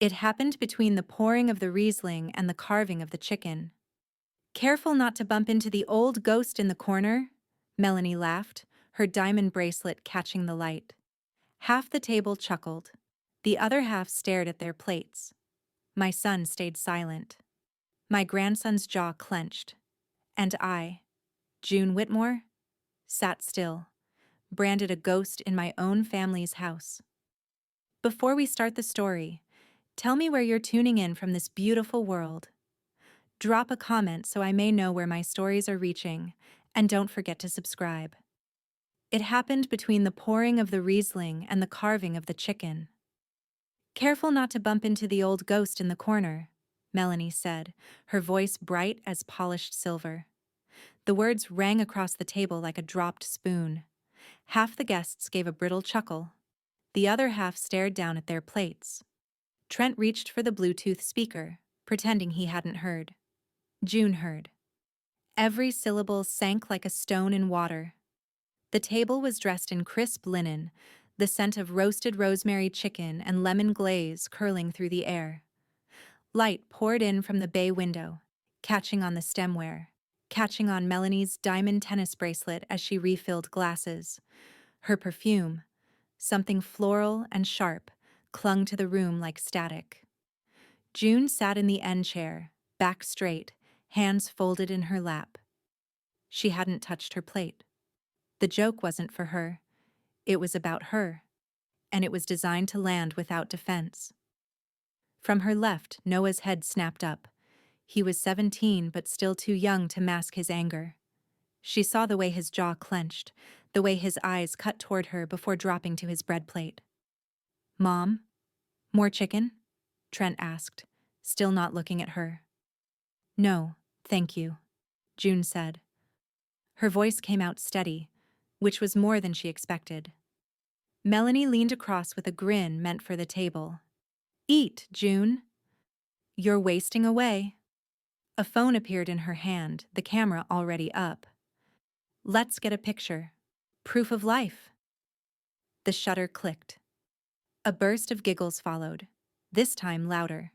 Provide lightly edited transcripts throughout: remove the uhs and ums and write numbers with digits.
It happened between the pouring of the Riesling and the carving of the chicken. Careful not to bump into the old ghost in the corner, Melanie laughed, her diamond bracelet catching the light. Half the table chuckled. The other half stared at their plates. My son stayed silent. My grandson's jaw clenched. And I, June Whitmore, sat still, branded a ghost in my own family's house. Before we start the story, tell me where you're tuning in from this beautiful world. Drop a comment so I may know where my stories are reaching, and don't forget to subscribe. It happened between the pouring of the Riesling and the carving of the chicken. Careful not to bump into the old ghost in the corner, Melanie said, her voice bright as polished silver. The words rang across the table like a dropped spoon. Half the guests gave a brittle chuckle. The other half stared down at their plates. Trent reached for the Bluetooth speaker, pretending he hadn't heard. June heard. Every syllable sank like a stone in water. The table was dressed in crisp linen, the scent of roasted rosemary chicken and lemon glaze curling through the air. Light poured in from the bay window, catching on the stemware, catching on Melanie's diamond tennis bracelet as she refilled glasses. Her perfume, something floral and sharp, clung to the room like static. June sat in the end chair, back straight, hands folded in her lap. She hadn't touched her plate. The joke wasn't for her. It was about her, and it was designed to land without defense. From her left, Noah's head snapped up. He was 17 but still too young to mask his anger. She saw the way his jaw clenched, the way his eyes cut toward her before dropping to his bread plate. "Mom? More chicken?" Trent asked, still not looking at her. "No, thank you," June said. Her voice came out steady, which was more than she expected. Melanie leaned across with a grin meant for the table. "Eat, June." "You're wasting away." A phone appeared in her hand, the camera already up. "Let's get a picture. Proof of life." The shutter clicked. A burst of giggles followed, this time louder.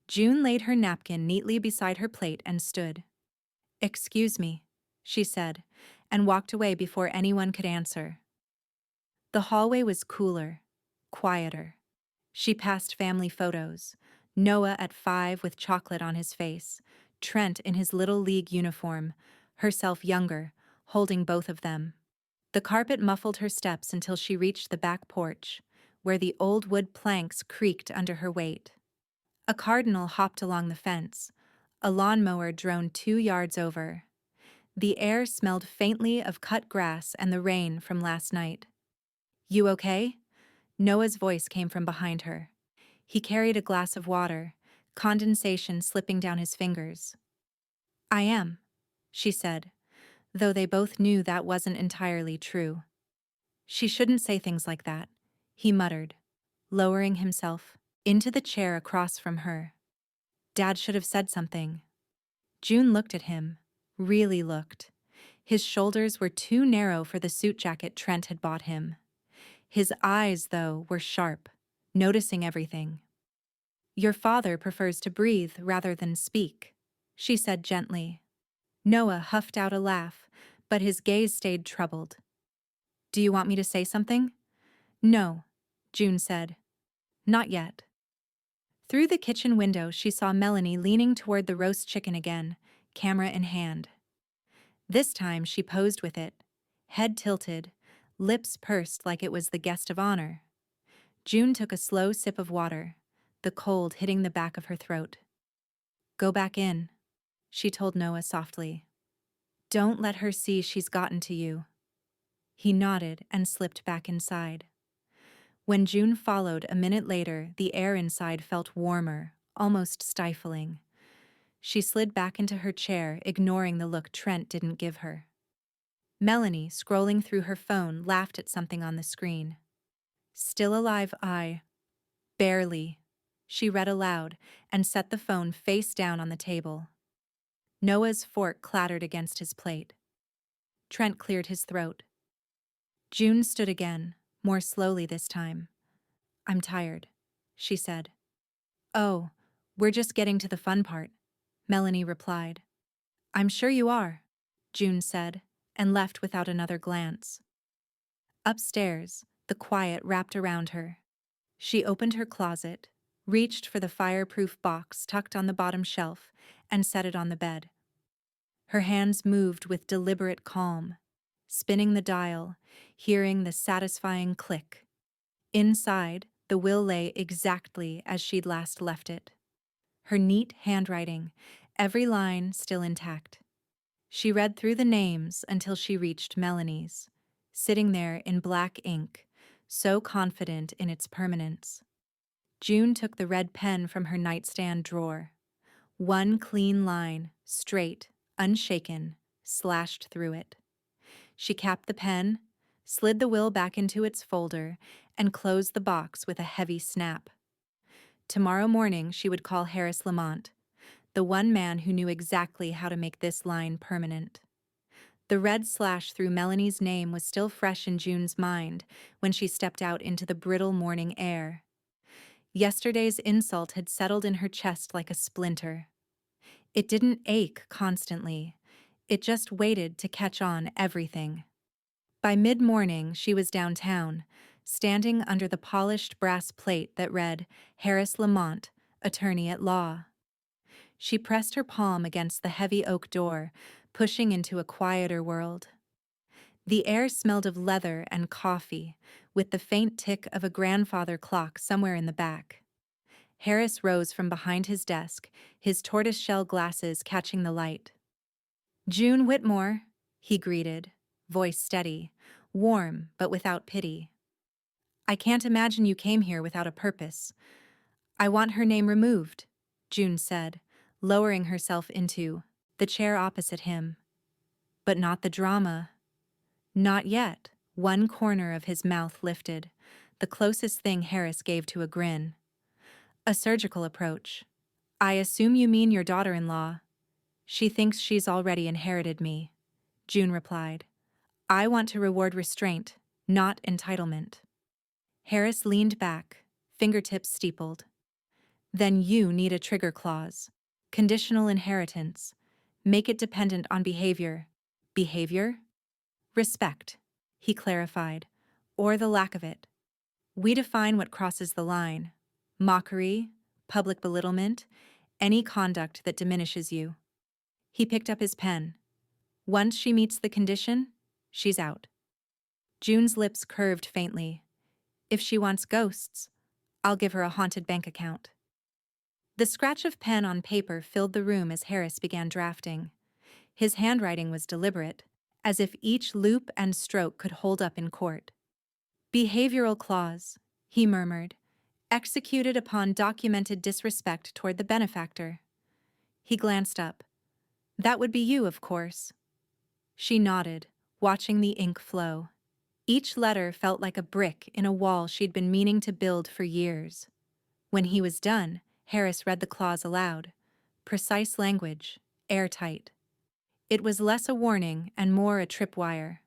June laid her napkin neatly beside her plate and stood. "Excuse me," she said, and walked away before anyone could answer. The hallway was cooler, quieter. She passed family photos. Noah at 5 with chocolate on his face, Trent in his little league uniform, herself younger, holding both of them. The carpet muffled her steps until she reached the back porch, where the old wood planks creaked under her weight. A cardinal hopped along the fence. A lawnmower droned 2 yards over. The air smelled faintly of cut grass and the rain from last night. "You okay?" Noah's voice came from behind her. He carried a glass of water, condensation slipping down his fingers. "I am," she said, though they both knew that wasn't entirely true. "She shouldn't say things like that," he muttered, lowering himself into the chair across from her. "Dad should have said something." June looked at him, really looked. His shoulders were too narrow for the suit jacket Trent had bought him. His eyes, though, were sharp, noticing everything. "Your father prefers to breathe rather than speak," she said gently. Noah huffed out a laugh, but his gaze stayed troubled. "Do you want me to say something?" "No," June said. "Not yet." Through the kitchen window she saw Melanie leaning toward the roast chicken again, camera in hand. This time she posed with it, head tilted, lips pursed like it was the guest of honor. June took a slow sip of water, the cold hitting the back of her throat. "Go back in," she told Noah softly. "Don't let her see she's gotten to you." He nodded and slipped back inside. When June followed a minute later, the air inside felt warmer, almost stifling. She slid back into her chair, ignoring the look Trent didn't give her. Melanie, scrolling through her phone, laughed at something on the screen. "Still alive, barely," she read aloud and set the phone face down on the table. Noah's fork clattered against his plate. Trent cleared his throat. June stood again, more slowly this time. "I'm tired," she said. Oh, we're just getting to the fun part, Melanie replied. I'm sure you are, June said, and left without another glance. Upstairs, the quiet wrapped around her. She opened her closet, reached for the fireproof box tucked on the bottom shelf, and set it on the bed. Her hands moved with deliberate calm, spinning the dial, hearing the satisfying click. Inside, the will lay exactly as she'd last left it. Her neat handwriting, every line still intact. She read through the names until she reached Melanie's, sitting there in black ink, so confident in its permanence. June took the red pen from her nightstand drawer. One clean line, straight, unshaken, slashed through it. She capped the pen, slid the will back into its folder, and closed the box with a heavy snap. Tomorrow morning she would call Harris Lamont, the one man who knew exactly how to make this line permanent. The red slash through Melanie's name was still fresh in June's mind when she stepped out into the brittle morning air. Yesterday's insult had settled in her chest like a splinter. It didn't ache constantly. It just waited to catch on everything. By mid-morning, she was downtown, standing under the polished brass plate that read, Harris Lamont, Attorney at Law. She pressed her palm against the heavy oak door, pushing into a quieter world. The air smelled of leather and coffee, with the faint tick of a grandfather clock somewhere in the back. Harris rose from behind his desk, his tortoiseshell glasses catching the light. June Whitmore, he greeted, voice steady, warm but without pity. I can't imagine you came here without a purpose. I want her name removed, June said, lowering herself into the chair opposite him. But not the drama. Not yet. One corner of his mouth lifted, the closest thing Harris gave to a grin. A surgical approach. I assume you mean your daughter-in-law. She thinks she's already inherited me, June replied. I want to reward restraint, not entitlement. Harris leaned back, fingertips steepled. Then you need a trigger clause. Conditional inheritance. Make it dependent on behavior. Behavior? Respect, he clarified, or the lack of it. We define what crosses the line. Mockery, public belittlement, any conduct that diminishes you. He picked up his pen. Once she meets the condition, she's out. June's lips curved faintly. If she wants ghosts, I'll give her a haunted bank account. The scratch of pen on paper filled the room as Harris began drafting. His handwriting was deliberate, as if each loop and stroke could hold up in court. Behavioral clause, he murmured, executed upon documented disrespect toward the benefactor. He glanced up. That would be you, of course. She nodded, watching the ink flow. Each letter felt like a brick in a wall she'd been meaning to build for years. When he was done, Harris read the clause aloud. Precise language, airtight. It was less a warning and more a tripwire.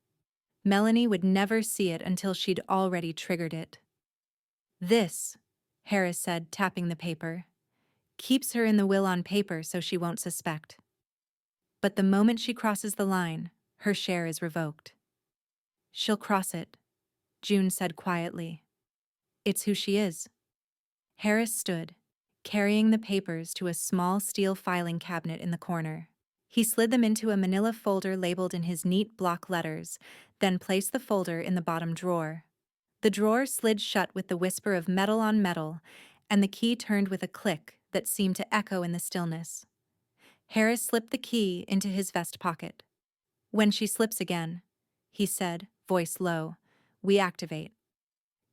Melanie would never see it until she'd already triggered it. This, Harris said, tapping the paper, keeps her in the will on paper so she won't suspect. But the moment she crosses the line, her share is revoked. She'll cross it, June said quietly. It's who she is. Harris stood, carrying the papers to a small steel filing cabinet in the corner. He slid them into a manila folder labeled in his neat block letters, then placed the folder in the bottom drawer. The drawer slid shut with the whisper of metal on metal, and the key turned with a click that seemed to echo in the stillness. Harris slipped the key into his vest pocket. When she slips again, he said, voice low, we activate.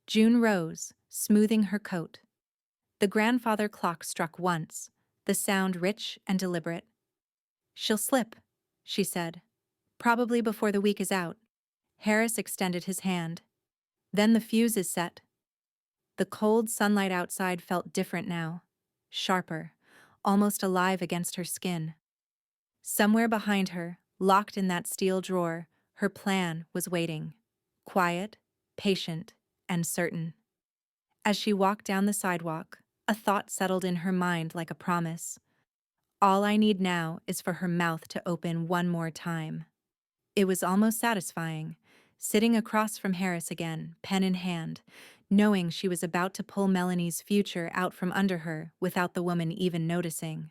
June rose, smoothing her coat. The grandfather clock struck once, the sound rich and deliberate. She'll slip, she said. Probably before the week is out. Harris extended his hand. Then the fuse is set. The cold sunlight outside felt different now, sharper, almost alive against her skin. Somewhere behind her, locked in that steel drawer, her plan was waiting. Quiet, patient, and certain. As she walked down the sidewalk, A thought settled in her mind like a promise. All I need now is for her mouth to open one more time. It was almost satisfying, sitting across from Harris again, pen in hand, knowing she was about to pull Melanie's future out from under her without the woman even noticing.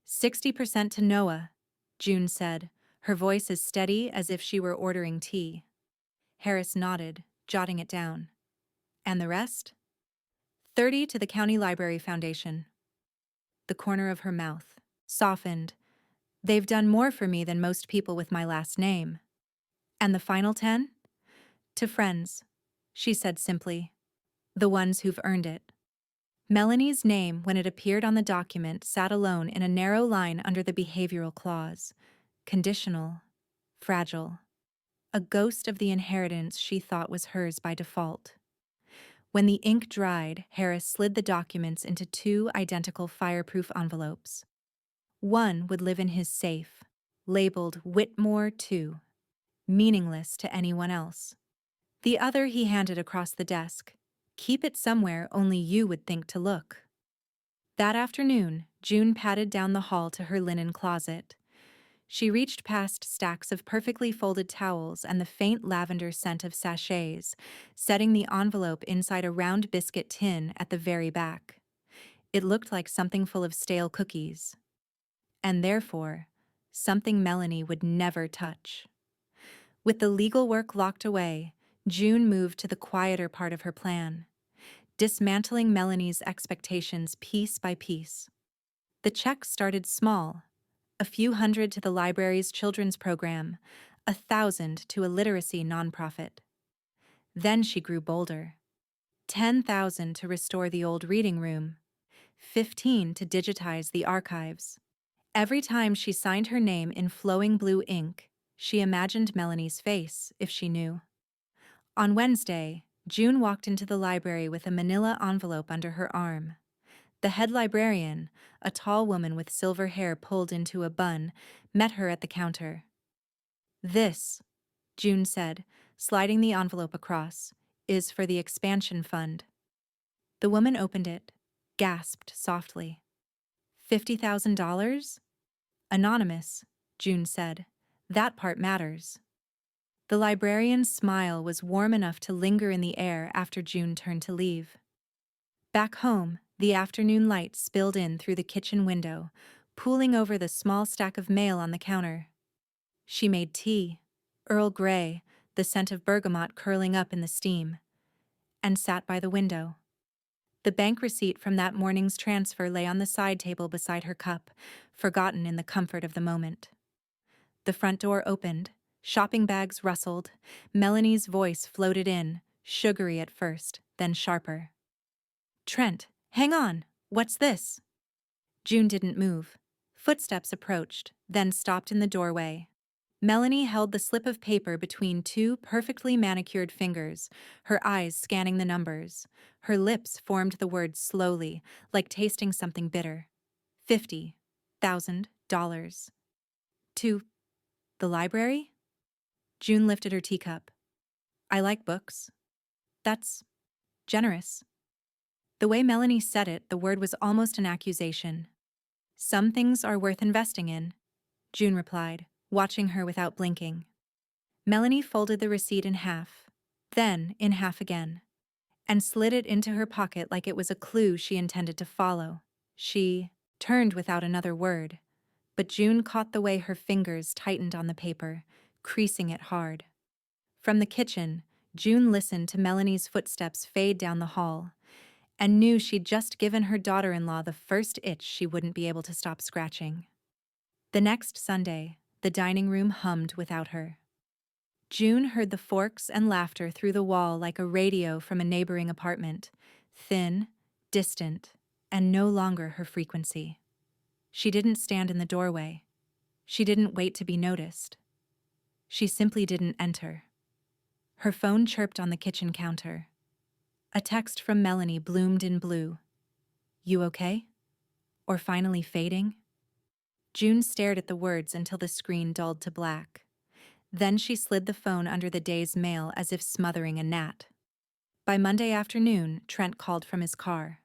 60% to Noah, June said, her voice as steady as if she were ordering tea. Harris nodded, jotting it down. And the rest? 30 to the County Library Foundation. The corner of her mouth softened. They've done more for me than most people with my last name. And the final 10? To friends, she said simply. The ones who've earned it. Melanie's name, when it appeared on the document, sat alone in a narrow line under the behavioral clause. Conditional. Fragile. A ghost of the inheritance she thought was hers by default. When the ink dried, Harris slid the documents into 2 identical fireproof envelopes. One would live in his safe, labeled Whitmore 2, meaningless to anyone else. The other he handed across the desk. Keep it somewhere only you would think to look. That afternoon, June padded down the hall to her linen closet. She reached past stacks of perfectly folded towels and the faint lavender scent of sachets, setting the envelope inside a round biscuit tin at the very back. It looked like something full of stale cookies. And therefore, something Melanie would never touch. With the legal work locked away, June moved to the quieter part of her plan, dismantling Melanie's expectations piece by piece. The check started small, a few hundred to the library's children's program, 1,000 to a literacy nonprofit. Then she grew bolder. 10,000 to restore the old reading room, 15 to digitize the archives. Every time she signed her name in flowing blue ink, she imagined Melanie's face, if she knew. On Wednesday, June walked into the library with a manila envelope under her arm. The head librarian, a tall woman with silver hair pulled into a bun, met her at the counter. This, June said, sliding the envelope across, is for the expansion fund. The woman opened it, gasped softly. $50,000? Anonymous, June said. That part matters. The librarian's smile was warm enough to linger in the air after June turned to leave. Back home, the afternoon light spilled in through the kitchen window, pooling over the small stack of mail on the counter. She made tea, Earl Grey, the scent of bergamot curling up in the steam, and sat by the window. The bank receipt from that morning's transfer lay on the side table beside her cup, forgotten in the comfort of the moment. The front door opened, shopping bags rustled, Melanie's voice floated in, sugary at first, then sharper. Trent, hang on, what's this? June didn't move. Footsteps approached, then stopped in the doorway. Melanie held the slip of paper between 2 perfectly manicured fingers, her eyes scanning the numbers. Her lips formed the words slowly, like tasting something bitter. $50,000. To the library? June lifted her teacup. I like books. That's generous. The way Melanie said it, the word was almost an accusation. Some things are worth investing in, June replied, watching her without blinking. Melanie folded the receipt in half, then in half again, and slid it into her pocket like it was a clue she intended to follow. She turned without another word, but June caught the way her fingers tightened on the paper, creasing it hard. From the kitchen, June listened to Melanie's footsteps fade down the hall, and knew she'd just given her daughter-in-law the first itch she wouldn't be able to stop scratching. The next Sunday, the dining room hummed without her. June heard the forks and laughter through the wall like a radio from a neighboring apartment, thin, distant, and no longer her frequency. She didn't stand in the doorway. She didn't wait to be noticed. She simply didn't enter. Her phone chirped on the kitchen counter. A text from Melanie bloomed in blue. You okay? Or finally fading? June stared at the words until the screen dulled to black. Then she slid the phone under the day's mail as if smothering a gnat. By Monday afternoon, Trent called from his car.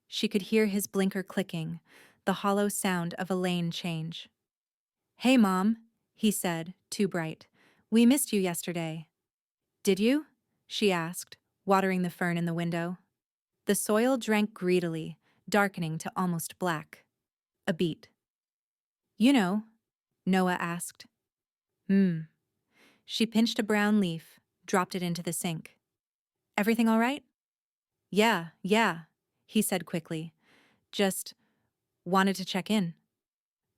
She could hear his blinker clicking, the hollow sound of a lane change. "Hey, Mom," he said, too bright. "We missed you yesterday." "Did you?" she asked, watering the fern in the window. The soil drank greedily, darkening to almost black. A beet. "You know," Noah asked. "Hmm." She pinched a brown leaf, dropped it into the sink. "Everything all right?" Yeah, he said quickly. "Just wanted to check in."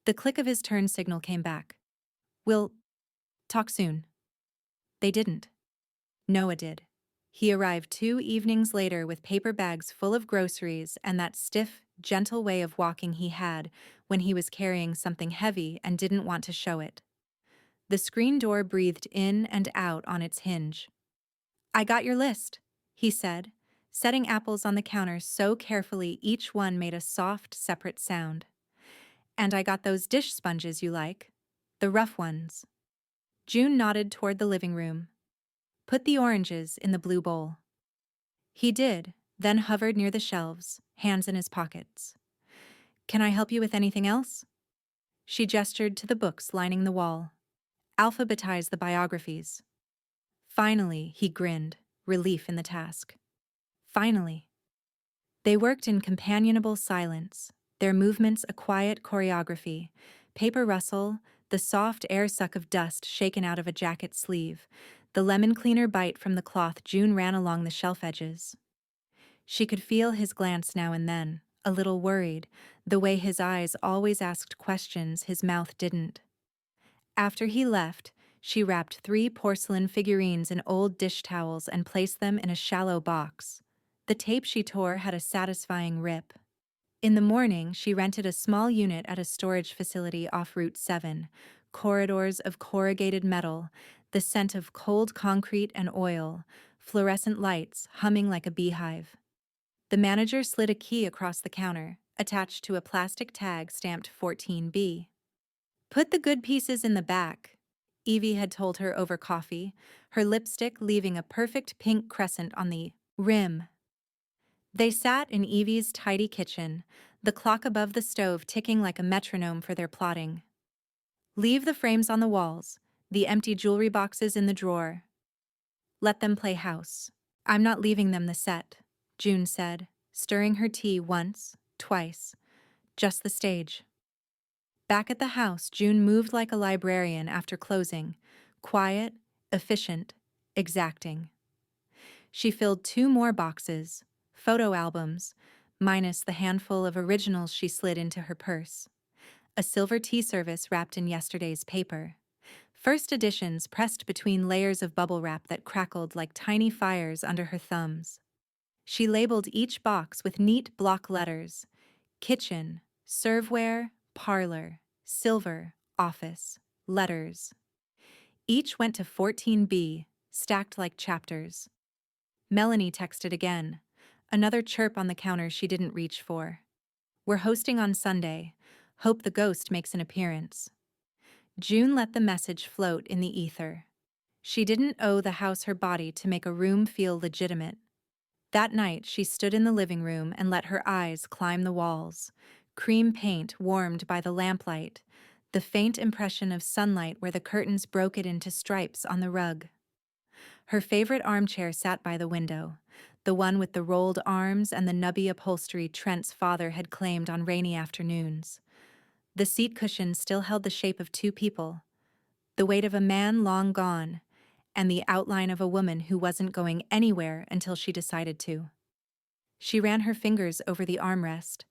The click of his turn signal came back. "We'll talk soon." They didn't. Noah did. He arrived 2 evenings later with paper bags full of groceries and that stiff, gentle way of walking he had when he was carrying something heavy and didn't want to show it. The screen door breathed in and out on its hinge. "I got your list," he said, setting apples on the counter so carefully each one made a soft, separate sound. "And I got those dish sponges you like. The rough ones." June nodded toward the living room. "Put the oranges in the blue bowl." He did, then hovered near the shelves, hands in his pockets. "Can I help you with anything else?" She gestured to the books lining the wall. "Alphabetize the biographies." Finally, he grinned, relief in the task. Finally. They worked in companionable silence, their movements a quiet choreography, paper rustle, the soft air suck of dust shaken out of a jacket sleeve, the lemon cleaner bite from the cloth June ran along the shelf edges. She could feel his glance now and then, a little worried, the way his eyes always asked questions his mouth didn't. After he left, she wrapped 3 porcelain figurines in old dish towels and placed them in a shallow box. The tape she tore had a satisfying rip. In the morning, she rented a small unit at a storage facility off Route 7, corridors of corrugated metal, the scent of cold concrete and oil, fluorescent lights humming like a beehive. The manager slid a key across the counter, attached to a plastic tag stamped 14B. "Put the good pieces in the back," Evie had told her over coffee, her lipstick leaving a perfect pink crescent on the rim. They sat in Evie's tidy kitchen, the clock above the stove ticking like a metronome for their plotting. "Leave the frames on the walls, the empty jewelry boxes in the drawer. Let them play house." "I'm not leaving them the set," June said, stirring her tea once, twice. "Just the stage." Back at the house, June moved like a librarian after closing, quiet, efficient, exacting. She filled 2 more boxes, photo albums, minus the handful of originals she slid into her purse. A silver tea service wrapped in yesterday's paper. First editions pressed between layers of bubble wrap that crackled like tiny fires under her thumbs. She labeled each box with neat block letters: kitchen, serveware, parlor, silver, office, letters. Each went to 14B, stacked like chapters. Melanie texted again, another chirp on the counter she didn't reach for. "We're hosting on Sunday. Hope the ghost makes an appearance." June let the message float in the ether. She didn't owe the house her body to make a room feel legitimate. That night, she stood in the living room and let her eyes climb the walls. Cream paint warmed by the lamplight, the faint impression of sunlight where the curtains broke it into stripes on the rug. Her favorite armchair sat by the window, the one with the rolled arms and the nubby upholstery Trent's father had claimed on rainy afternoons. The seat cushion still held the shape of 2 people, the weight of a man long gone, and the outline of a woman who wasn't going anywhere until she decided to. She ran her fingers over the armrest.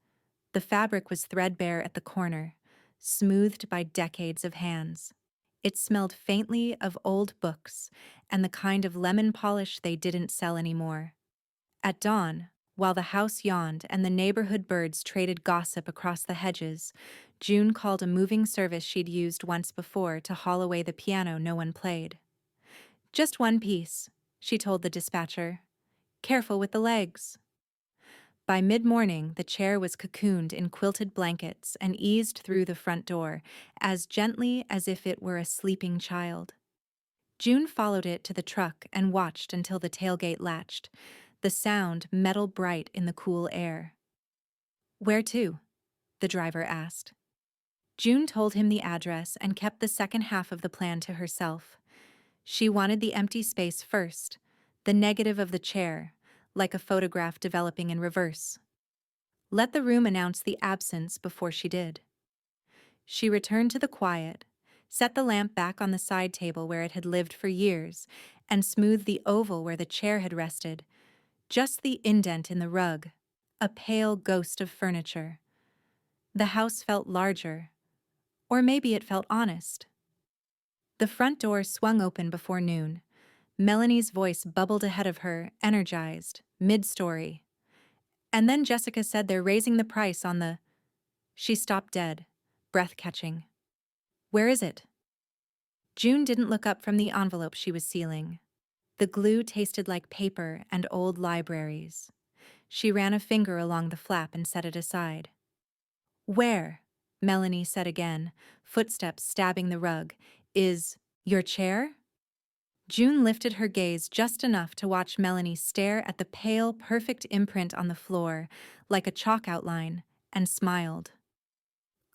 The fabric was threadbare at the corner, smoothed by decades of hands. It smelled faintly of old books and the kind of lemon polish they didn't sell anymore. At dawn, while the house yawned and the neighborhood birds traded gossip across the hedges, June called a moving service she'd used once before to haul away the piano no one played. "Just 1 piece," she told the dispatcher. "Careful with the legs." By mid-morning, the chair was cocooned in quilted blankets and eased through the front door, as gently as if it were a sleeping child. June followed it to the truck and watched until the tailgate latched, the sound metal bright in the cool air. Where to? The driver asked. June told him the address and kept the second half of the plan to herself. She wanted the empty space first, the negative of the chair, like a photograph developing in reverse. Let the room announce the absence before she did. She returned to the quiet, set the lamp back on the side table where it had lived for years, and smoothed the oval where the chair had rested, just the indent in the rug, a pale ghost of furniture. The house felt larger, or maybe it felt honest. The front door swung open before noon. Melanie's voice bubbled ahead of her, energized, mid-story. And then Jessica said they're raising the price on the... She stopped dead, breath catching. Where is it? June didn't look up from the envelope she was sealing. The glue tasted like paper and old libraries. She ran a finger along the flap and set it aside. Where? Melanie said again, footsteps stabbing the rug. Is your chair? June lifted her gaze just enough to watch Melanie stare at the pale, perfect imprint on the floor, like a chalk outline, and smiled.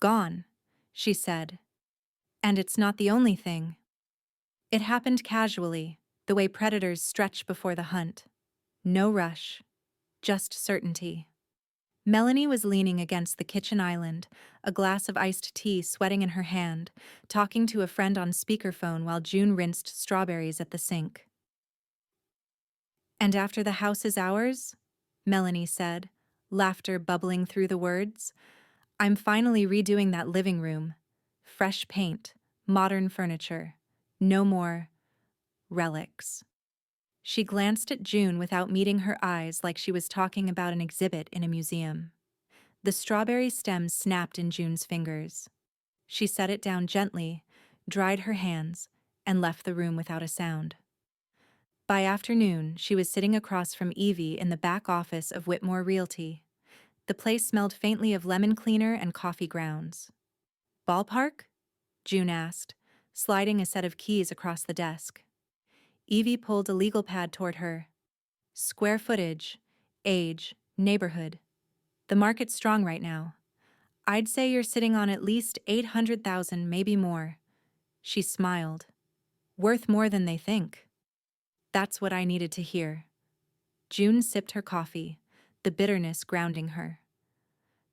Gone, she said. And it's not the only thing. It happened casually, the way predators stretch before the hunt. No rush, just certainty. Melanie was leaning against the kitchen island, a glass of iced tea sweating in her hand, talking to a friend on speakerphone while June rinsed strawberries at the sink. And after the house is ours? Melanie said, laughter bubbling through the words. I'm finally redoing that living room. Fresh paint, modern furniture. No more relics. She glanced at June without meeting her eyes like she was talking about an exhibit in a museum. The strawberry stem snapped in June's fingers. She set it down gently, dried her hands, and left the room without a sound. By afternoon, she was sitting across from Evie in the back office of Whitmore Realty. The place smelled faintly of lemon cleaner and coffee grounds. Ballpark? June asked, sliding a set of keys across the desk. Evie pulled a legal pad toward her. Square footage, age, neighborhood. The market's strong right now. I'd say you're sitting on at least 800,000, maybe more. She smiled. Worth more than they think. That's what I needed to hear. June sipped her coffee, the bitterness grounding her.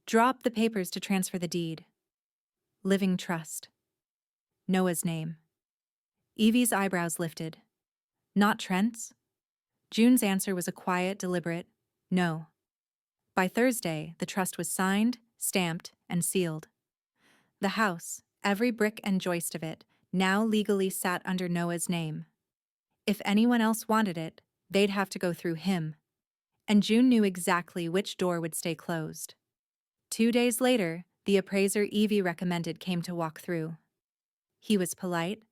Draw up the papers to transfer the deed. Living trust. Noah's name. Evie's eyebrows lifted. Not Trent's? June's answer was a quiet, deliberate no. By Thursday, the trust was signed, stamped, and sealed. The house, every brick and joist of it, now legally sat under Noah's name. If anyone else wanted it, they'd have to go through him. And June knew exactly which door would stay closed. 2 days later, the appraiser Evie recommended came to walk through. He was polite,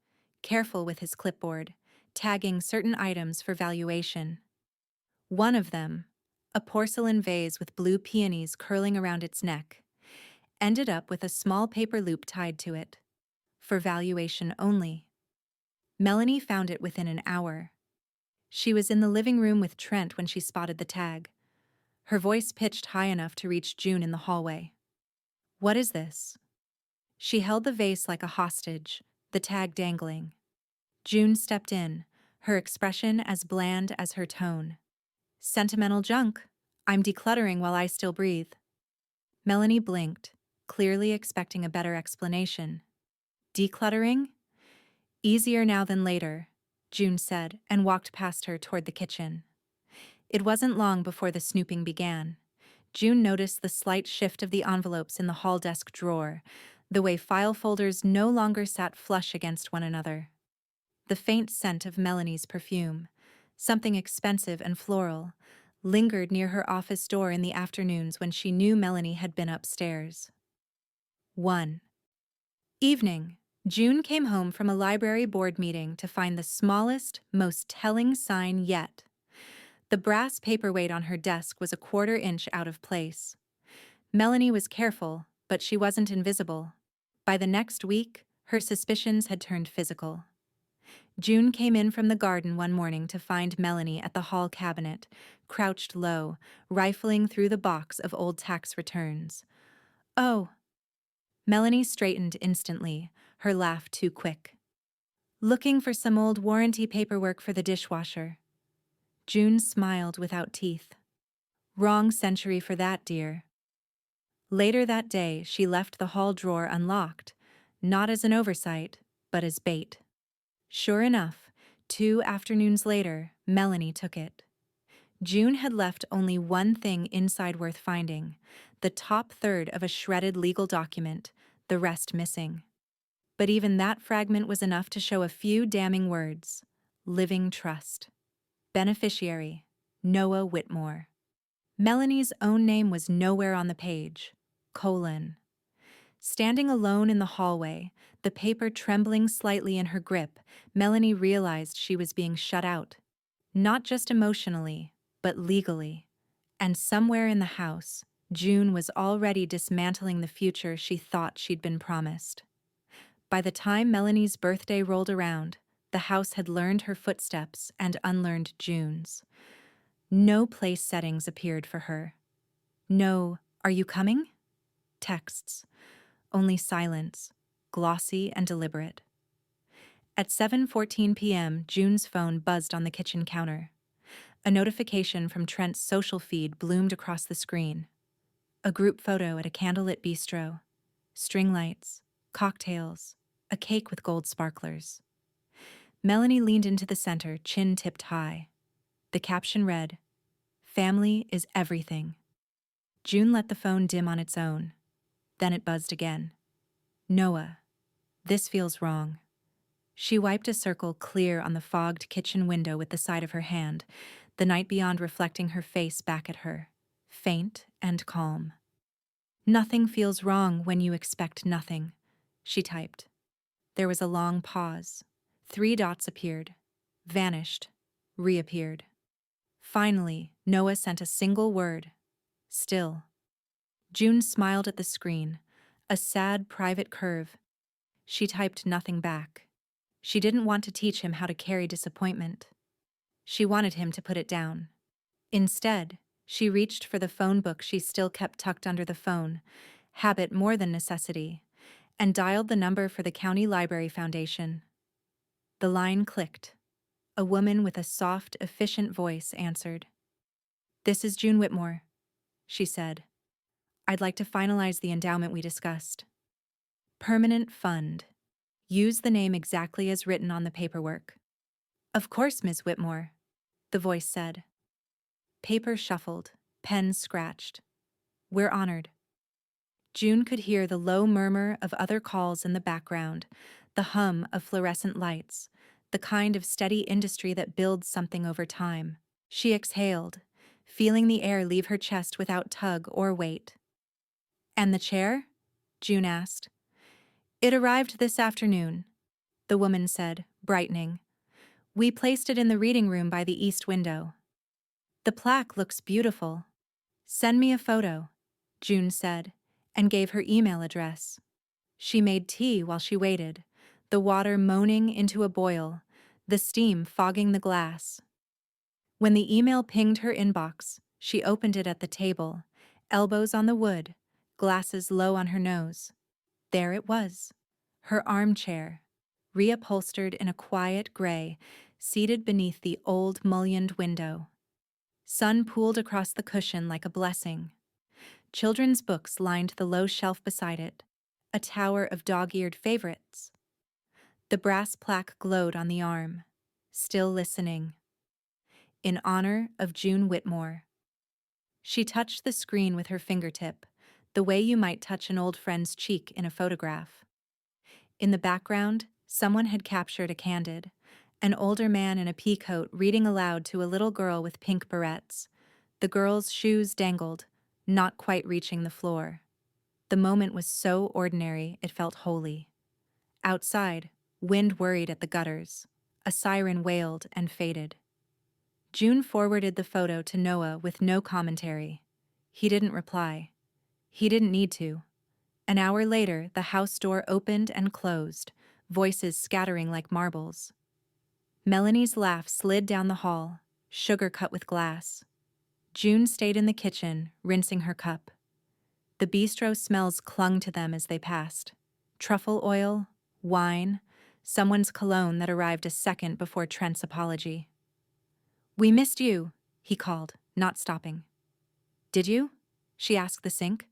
careful with his clipboard, tagging certain items for valuation. One of them, a porcelain vase with blue peonies curling around its neck, ended up with a small paper loop tied to it. For valuation only. Melanie found it within an hour. She was in the living room with Trent when she spotted the tag. Her voice pitched high enough to reach June in the hallway. What is this? She held the vase like a hostage, the tag dangling. June stepped in, her expression as bland as her tone. Sentimental junk. I'm decluttering while I still breathe. Melanie blinked, clearly expecting a better explanation. Decluttering? Easier now than later, June said, and walked past her toward the kitchen. It wasn't long before the snooping began. June noticed the slight shift of the envelopes in the hall desk drawer, the way file folders no longer sat flush against one another. The faint scent of Melanie's perfume, something expensive and floral, lingered near her office door in the afternoons when she knew Melanie had been upstairs. 1. Evening. June came home from a library board meeting to find the smallest, most telling sign yet. The brass paperweight on her desk was a 1/4 inch out of place. Melanie was careful, but she wasn't invisible. By the next week, her suspicions had turned physical. June came in from the garden one morning to find Melanie at the hall cabinet, crouched low, rifling through the box of old tax returns. "Oh." Melanie straightened instantly, her laugh too quick. "Looking for some old warranty paperwork for the dishwasher." June smiled without teeth. "Wrong century for that, dear." Later that day, she left the hall drawer unlocked, not as an oversight, but as bait. Sure enough, 2 afternoons later, Melanie took it. June had left only one thing inside worth finding, the top third of a shredded legal document, the rest missing. But even that fragment was enough to show a few damning words. Living trust. Beneficiary, Noah Whitmore. Melanie's own name was nowhere on the page. Colon. Standing alone in the hallway, the paper trembling slightly in her grip, Melanie realized she was being shut out. Not just emotionally, but legally. And somewhere in the house, June was already dismantling the future she thought she'd been promised. By the time Melanie's birthday rolled around, the house had learned her footsteps and unlearned June's. No place settings appeared for her. No, "Are you coming?" texts. Only silence, glossy and deliberate. At 7:14 p.m., June's phone buzzed on the kitchen counter. A notification from Trent's social feed bloomed across the screen. A group photo at a candlelit bistro. String lights, cocktails, a cake with gold sparklers. Melanie leaned into the center, chin tipped high. The caption read, "Family is everything." June let the phone dim on its own. Then it buzzed again. "Noah, this feels wrong." She wiped a circle clear on the fogged kitchen window with the side of her hand, the night beyond reflecting her face back at her, faint and calm. "Nothing feels wrong when you expect nothing," she typed. There was a long pause. 3 dots appeared, vanished, reappeared. Finally, Noah sent a single word. "Still." June smiled at the screen, a sad private curve. She typed nothing back. She didn't want to teach him how to carry disappointment. She wanted him to put it down. Instead, she reached for the phone book she still kept tucked under the phone, habit more than necessity, and dialed the number for the County Library Foundation. The line clicked. A woman with a soft, efficient voice answered. "This is June Whitmore," she said. "I'd like to finalize the endowment we discussed." "Permanent fund. Use the name exactly as written on the paperwork." "Of course, Ms. Whitmore," the voice said. Paper shuffled, pen scratched. "We're honored." June could hear the low murmur of other calls in the background, the hum of fluorescent lights, the kind of steady industry that builds something over time. She exhaled, feeling the air leave her chest without tug or weight. "And the chair?" June asked. "It arrived this afternoon," the woman said, brightening. "We placed it in the reading room by the east window." "The plaque looks beautiful." "Send me a photo," June said, and gave her email address. She made tea while she waited, the water moaning into a boil, the steam fogging the glass. When the email pinged her inbox, she opened it at the table, elbows on the wood, glasses low on her nose. There it was, her armchair, reupholstered in a quiet gray, seated beneath the old mullioned window. Sun pooled across the cushion like a blessing. Children's books lined the low shelf beside it, a tower of dog-eared favorites. The brass plaque glowed on the arm, still listening. In honor of June Whitmore. She touched the screen with her fingertip, the way you might touch an old friend's cheek in a photograph. In the background, someone had captured a candid, an older man in a pea coat reading aloud to a little girl with pink barrettes. The girl's shoes dangled, not quite reaching the floor. The moment was so ordinary it felt holy. Outside, wind worried at the gutters. A siren wailed and faded. June forwarded the photo to Noah with no commentary. He didn't reply. He didn't need to. An hour later, the house door opened and closed, voices scattering like marbles. Melanie's laugh slid down the hall, sugar cut with glass. June stayed in the kitchen, rinsing her cup. The bistro smells clung to them as they passed. Truffle oil, wine, someone's cologne that arrived a second before Trent's apology. "We missed you," he called, not stopping. "Did you?" she asked the sink.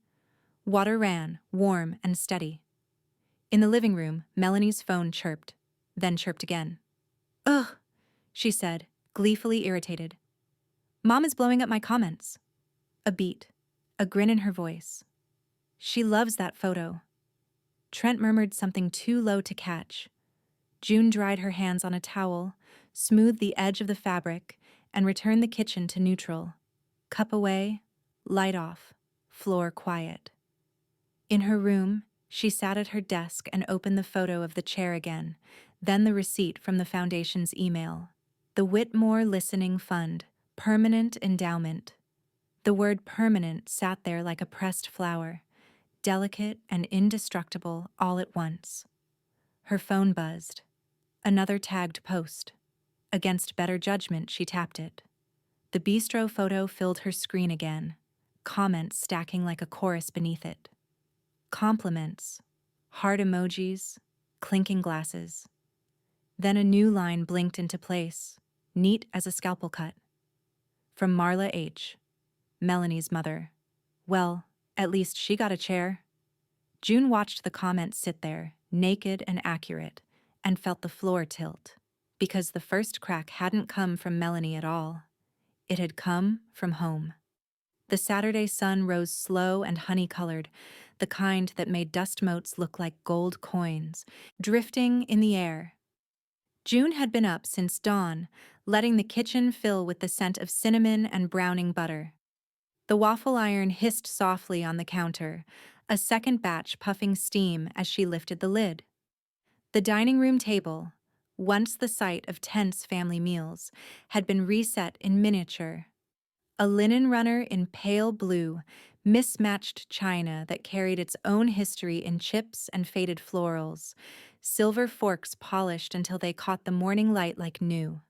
Water ran, warm and steady. In the living room, Melanie's phone chirped, then chirped again. "Ugh," she said, gleefully irritated. "Mom is blowing up my comments." A beat, a grin in her voice. "She loves that photo." Trent murmured something too low to catch. June dried her hands on a towel, smoothed the edge of the fabric, and returned the kitchen to neutral. Cup away, light off, floor quiet. In her room, she sat at her desk and opened the photo of the chair again, then the receipt from the foundation's email. The Whitmore Listening Fund, Permanent Endowment. The word permanent sat there like a pressed flower, delicate and indestructible all at once. Her phone buzzed. Another tagged post. Against better judgment, she tapped it. The bistro photo filled her screen again, comments stacking like a chorus beneath it. Compliments, heart emojis, clinking glasses. Then a new line blinked into place, neat as a scalpel cut. From Marla H., Melanie's mother. Well, at least she got a chair. June watched the comment sit there, naked and accurate, and felt the floor tilt. Because the first crack hadn't come from Melanie at all. It had come from home. The Saturday sun rose slow and honey-colored, the kind that made dust motes look like gold coins, drifting in the air. June had been up since dawn, letting the kitchen fill with the scent of cinnamon and browning butter. The waffle iron hissed softly on the counter, a second batch puffing steam as she lifted the lid. The dining room table, once the site of tense family meals, had been reset in miniature. A linen runner in pale blue, mismatched china that carried its own history in chips and faded florals, silver forks polished until they caught the morning light like new.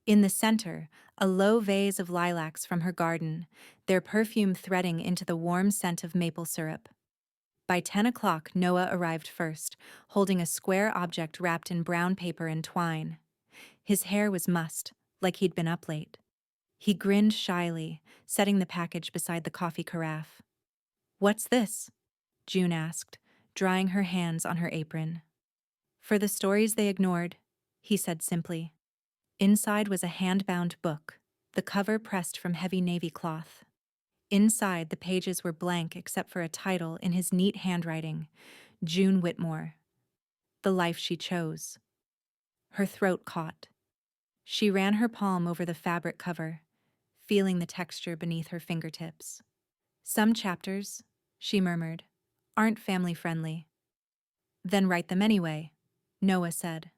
In the center, a low vase of lilacs from her garden, their perfume threading into the warm scent of maple syrup. By 10 o'clock, Noah arrived first, holding a square object wrapped in brown paper and twine. His hair was mussed, like he'd been up late. He grinned shyly, setting the package beside the coffee carafe. "What's this?" June asked, drying her hands on her apron. "For the stories they ignored," he said simply. Inside was a hand-bound book, the cover pressed from heavy navy cloth. Inside, the pages were blank except for a title in his neat handwriting, June Whitmore. The Life She Chose. Her throat caught. She ran her palm over the fabric cover, feeling the texture beneath her fingertips. "Some chapters," she murmured, "aren't family-friendly." "Then write them anyway," Noah said.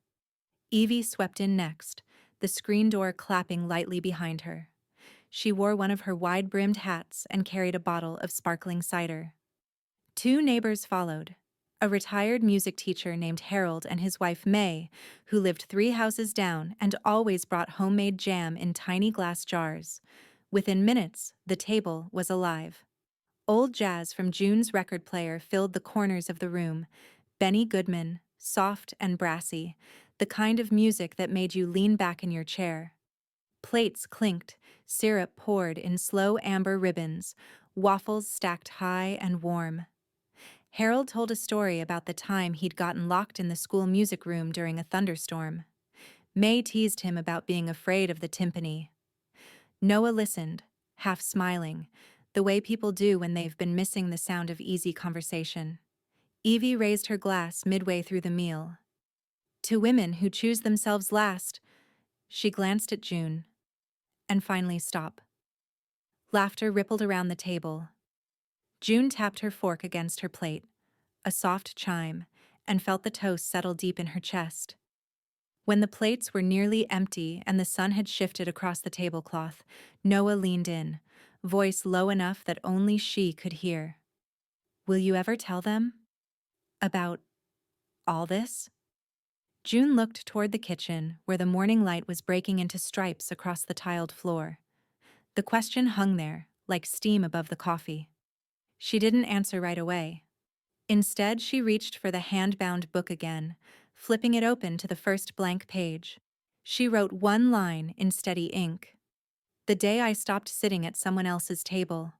Evie swept in next, the screen door clapping lightly behind her. She wore one of her wide-brimmed hats and carried a bottle of sparkling cider. Two neighbors followed, a retired music teacher named Harold and his wife May, who lived 3 houses down and always brought homemade jam in tiny glass jars. Within minutes, the table was alive. Old jazz from June's record player filled the corners of the room, Benny Goodman, soft and brassy, the kind of music that made you lean back in your chair. Plates clinked, syrup poured in slow amber ribbons, waffles stacked high and warm. Harold told a story about the time he'd gotten locked in the school music room during a thunderstorm. May teased him about being afraid of the timpani. Noah listened, half smiling, the way people do when they've been missing the sound of easy conversation. Evie raised her glass midway through the meal. "To women who choose themselves last," she glanced at June, and finally stopped. Laughter rippled around the table. June tapped her fork against her plate, a soft chime, and felt the toast settle deep in her chest. When the plates were nearly empty and the sun had shifted across the tablecloth, Noah leaned in, voice low enough that only she could hear. "Will you ever tell them? About all this?" June looked toward the kitchen, where the morning light was breaking into stripes across the tiled floor. The question hung there, like steam above the coffee. She didn't answer right away. Instead, she reached for the hand-bound book again, flipping it open to the first blank page. She wrote one line in steady ink. "The day I stopped sitting at someone else's table."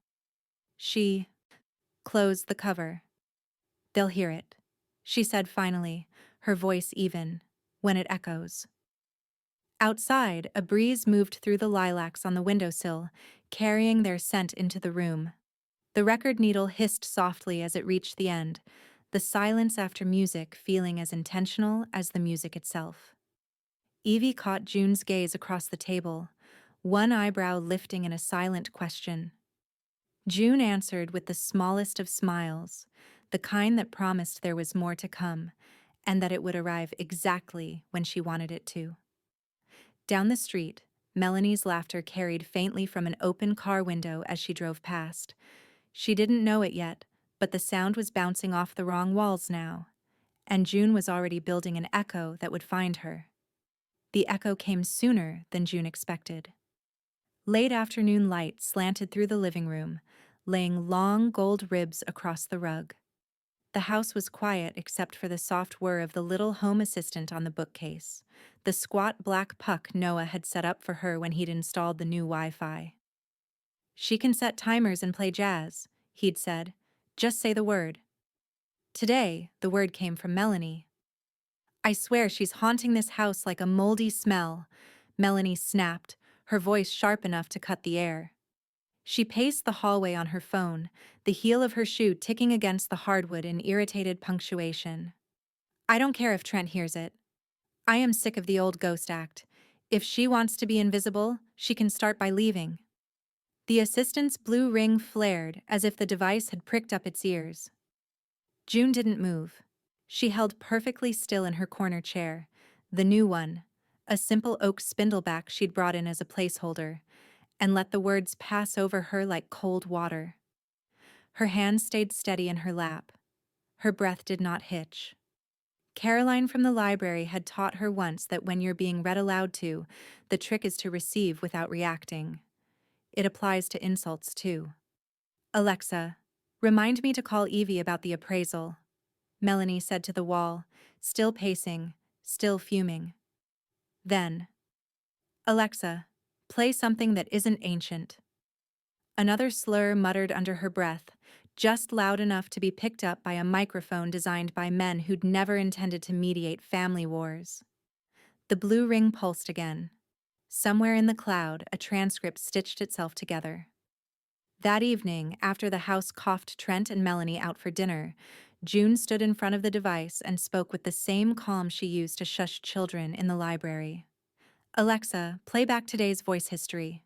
She closed the cover. "They'll hear it," she said finally, her voice even, "when it echoes." Outside, a breeze moved through the lilacs on the windowsill, carrying their scent into the room. The record needle hissed softly as it reached the end, the silence after music feeling as intentional as the music itself. Evie caught June's gaze across the table, one eyebrow lifting in a silent question. June answered with the smallest of smiles, the kind that promised there was more to come, and that it would arrive exactly when she wanted it to. Down the street, Melanie's laughter carried faintly from an open car window as she drove past. She didn't know it yet, but the sound was bouncing off the wrong walls now, and June was already building an echo that would find her. The echo came sooner than June expected. Late afternoon light slanted through the living room, laying long gold ribs across the rug. The house was quiet except for the soft whir of the little home assistant on the bookcase, the squat black puck Noah had set up for her when he'd installed the new Wi-Fi. "She can set timers and play jazz," he'd said. "Just say the word." Today, the word came from Melanie. "I swear she's haunting this house like a moldy smell," Melanie snapped, her voice sharp enough to cut the air. She paced the hallway on her phone, the heel of her shoe ticking against the hardwood in irritated punctuation. "I don't care if Trent hears it. I am sick of the old ghost act. If she wants to be invisible, she can start by leaving." The assistant's blue ring flared as if the device had pricked up its ears. June didn't move. She held perfectly still in her corner chair, the new one, a simple oak spindleback she'd brought in as a placeholder, and let the words pass over her like cold water. Her hands stayed steady in her lap. Her breath did not hitch. Caroline from the library had taught her once that when you're being read aloud to, the trick is to receive without reacting. It applies to insults, too. "Alexa, remind me to call Evie about the appraisal," Melanie said to the wall, still pacing, still fuming. Then, "Alexa, play something that isn't ancient." Another slur muttered under her breath, just loud enough to be picked up by a microphone designed by men who'd never intended to mediate family wars. The blue ring pulsed again. Somewhere in the cloud, a transcript stitched itself together. That evening, after the house coughed Trent and Melanie out for dinner, June stood in front of the device and spoke with the same calm she used to shush children in the library. "Alexa, play back today's voice history."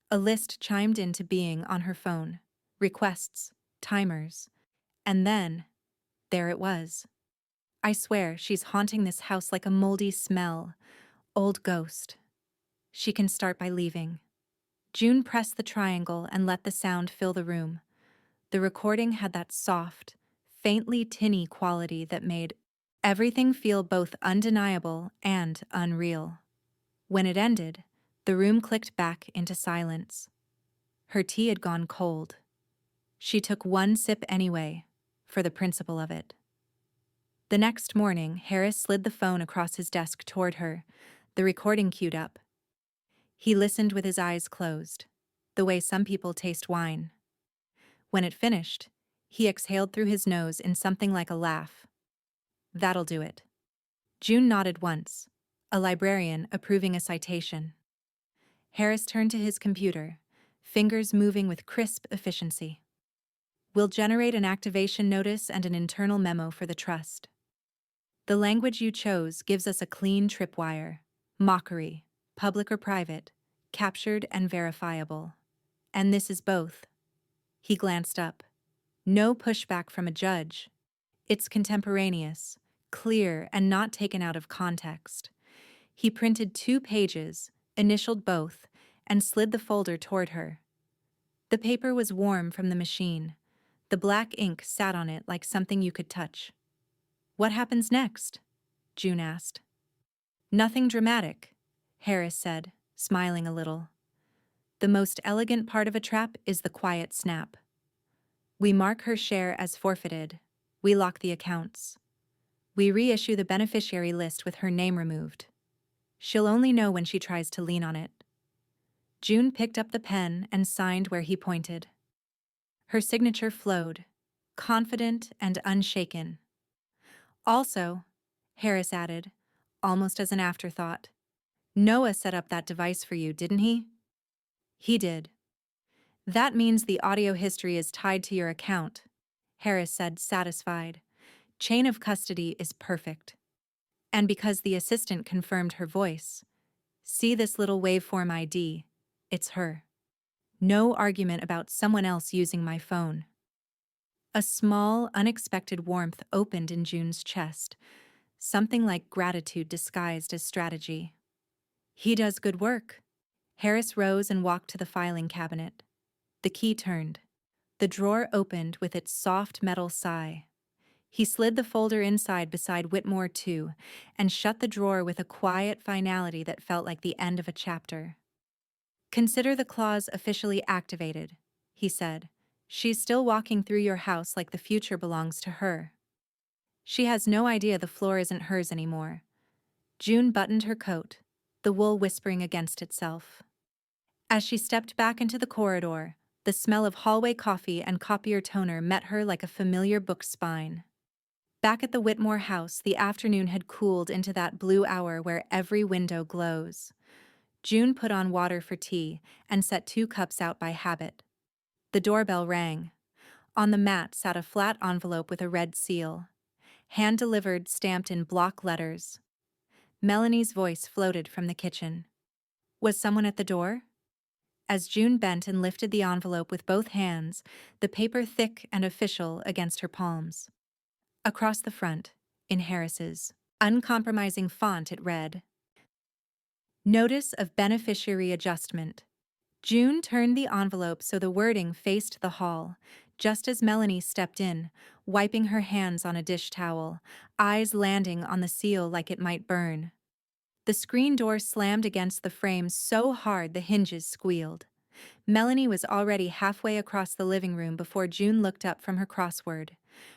A list chimed into being on her phone. Requests, timers, and then, there it was. "I swear she's haunting this house like a moldy smell. Old ghost. She can start by leaving." June pressed the triangle and let the sound fill the room. The recording had that soft, faintly tinny quality that made everything feel both undeniable and unreal. When it ended, the room clicked back into silence. Her tea had gone cold. She took one sip anyway, for the principle of it. The next morning, Harris slid the phone across his desk toward her, the recording queued up. He listened with his eyes closed, the way some people taste wine. When it finished, he exhaled through his nose in something like a laugh. "That'll do it." June nodded once, a librarian approving a citation. Harris turned to his computer, fingers moving with crisp efficiency. "We'll generate an activation notice and an internal memo for the trust. The language you chose gives us a clean tripwire. Mockery, public or private, captured and verifiable. And this is both." He glanced up. No pushback from a judge. It's contemporaneous, clear, and not taken out of context. He printed 2 pages, initialed both, and slid the folder toward her. The paper was warm from the machine. The black ink sat on it like something you could touch. "What happens next?" June asked. Nothing dramatic, Harris said, smiling a little. The most elegant part of a trap is the quiet snap. We mark her share as forfeited. We lock the accounts. We reissue the beneficiary list with her name removed. She'll only know when she tries to lean on it. June picked up the pen and signed where he pointed. Her signature flowed, confident and unshaken. Also, Harris added, almost as an afterthought, Noah set up that device for you, didn't he? He did. That means the audio history is tied to your account, Harris said, satisfied. Chain of custody is perfect. And because the assistant confirmed her voice, see this little waveform ID, it's her. No argument about someone else using my phone. A small, unexpected warmth opened in June's chest, something like gratitude disguised as strategy. He does good work. Harris rose and walked to the filing cabinet. The key turned. The drawer opened with its soft metal sigh. He slid the folder inside beside Whitmore 2 and shut the drawer with a quiet finality that felt like the end of a chapter. Consider the clause officially activated, he said. She's still walking through your house like the future belongs to her. She has no idea the floor isn't hers anymore. June buttoned her coat, the wool whispering against itself. As she stepped back into the corridor, the smell of hallway coffee and copier toner met her like a familiar book spine. Back at the Whitmore house, the afternoon had cooled into that blue hour where every window glows. June put on water for tea and set 2 cups out by habit. The doorbell rang. On the mat sat a flat envelope with a red seal. Hand-delivered, stamped in block letters. Melanie's voice floated from the kitchen. Was someone at the door? As June bent and lifted the envelope with both hands, the paper thick and official against her palms. Across the front, in Harris's uncompromising font, it read, Notice of Beneficiary Adjustment. June turned the envelope so the wording faced the hall, just as Melanie stepped in, wiping her hands on a dish towel, eyes landing on the seal like it might burn. The screen door slammed against the frame so hard the hinges squealed. Melanie was already halfway across the living room before June looked up from her crossword.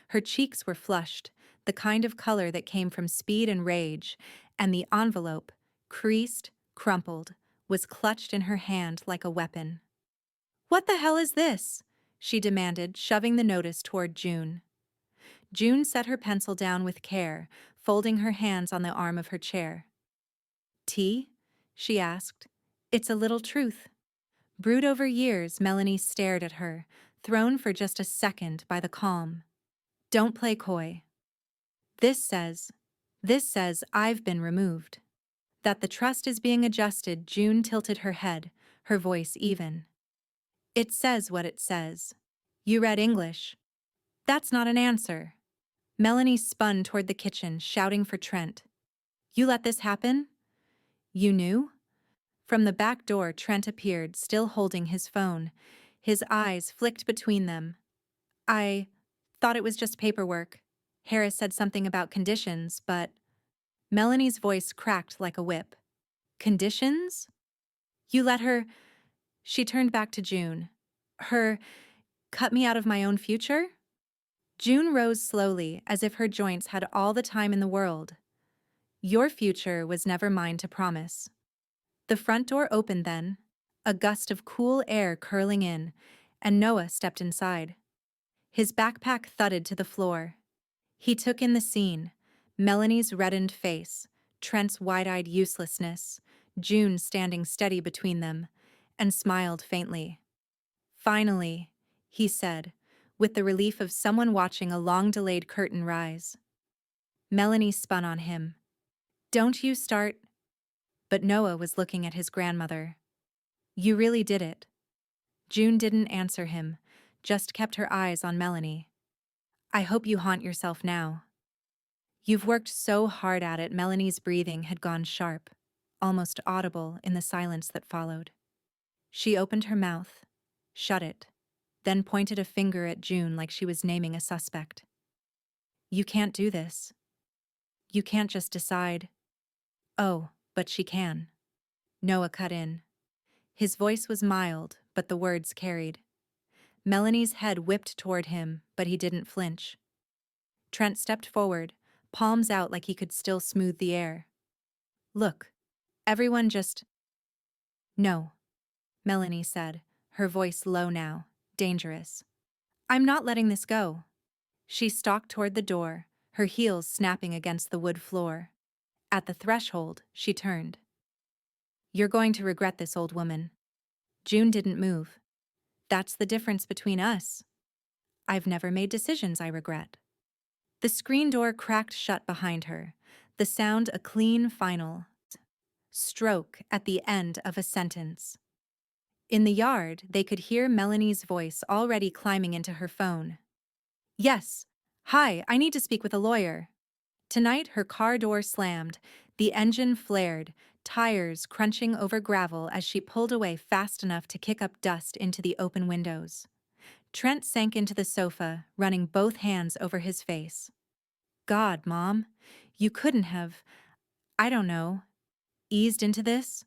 Her cheeks were flushed, the kind of color that came from speed and rage, and the envelope, creased, crumpled, was clutched in her hand like a weapon. What the hell is this? She demanded, shoving the notice toward June. June set her pencil down with care, folding her hands on the arm of her chair. Tea? She asked. It's a little truth. Brewed over years, Melanie stared at her, thrown for just a second by the calm. Don't play coy. This says I've been removed. That the trust is being adjusted. June tilted her head, her voice even. It says what it says. You read English. That's not an answer. Melanie spun toward the kitchen, shouting for Trent. You let this happen? You knew? From the back door, Trent appeared, still holding his phone. His eyes flicked between them. I thought it was just paperwork. Harris said something about conditions, but... Melanie's voice cracked like a whip. Conditions? You let her... She turned back to June. Her... cut me out of my own future? June rose slowly, as if her joints had all the time in the world. Your future was never mine to promise. The front door opened then, a gust of cool air curling in, and Noah stepped inside. His backpack thudded to the floor. He took in the scene, Melanie's reddened face, Trent's wide-eyed uselessness, June standing steady between them, and smiled faintly. Finally, he said, with the relief of someone watching a long-delayed curtain rise. Melanie spun on him. Don't you start... But Noah was looking at his grandmother. You really did it. June didn't answer him, just kept her eyes on Melanie. I hope you haunt yourself now. You've worked so hard at it. Melanie's breathing had gone sharp, almost audible in the silence that followed. She opened her mouth, shut it, then pointed a finger at June like she was naming a suspect. You can't do this. You can't just decide. Oh, but she can. Noah cut in. His voice was mild, but the words carried. Melanie's head whipped toward him, but he didn't flinch. Trent stepped forward, palms out like he could still smooth the air. Look, everyone just... No, Melanie said, her voice low now, dangerous. I'm not letting this go. She stalked toward the door, her heels snapping against the wood floor. At the threshold, she turned. You're going to regret this, old woman. June didn't move. That's the difference between us. I've never made decisions I regret. The screen door cracked shut behind her, the sound a clean final stroke at the end of a sentence. In the yard, they could hear Melanie's voice already climbing into her phone. Yes. Hi, I need to speak with a lawyer. Tonight, her car door slammed, the engine flared, tires crunching over gravel as she pulled away fast enough to kick up dust into the open windows. Trent sank into the sofa, running both hands over his face. God, Mom, you couldn't have, I don't know, eased into this?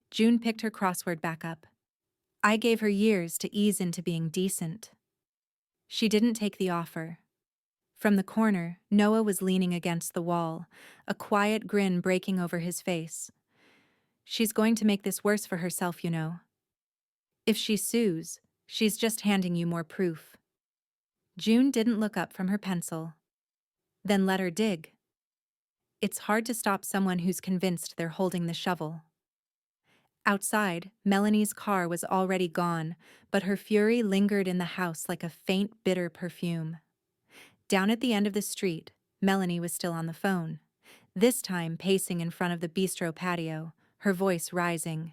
June picked her crossword back up. I gave her years to ease into being decent. She didn't take the offer. From the corner, Noah was leaning against the wall, a quiet grin breaking over his face. She's going to make this worse for herself, you know. If she sues, she's just handing you more proof. June didn't look up from her pencil. Then let her dig. It's hard to stop someone who's convinced they're holding the shovel. Outside, Melanie's car was already gone, but her fury lingered in the house like a faint, bitter perfume. Down at the end of the street, Melanie was still on the phone, this time pacing in front of the bistro patio, her voice rising.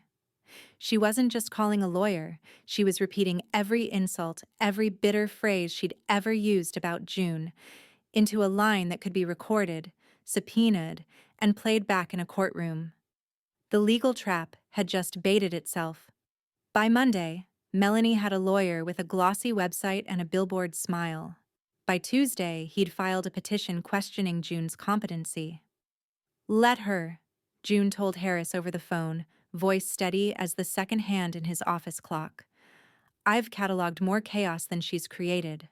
She wasn't just calling a lawyer, she was repeating every insult, every bitter phrase she'd ever used about June, into a line that could be recorded, subpoenaed, and played back in a courtroom. The legal trap had just baited itself. By Monday, Melanie had a lawyer with a glossy website and a billboard smile. By Tuesday, he'd filed a petition questioning June's competency. Let her, June told Harris over the phone, voice steady as the second hand in his office clock. I've cataloged more chaos than she's created.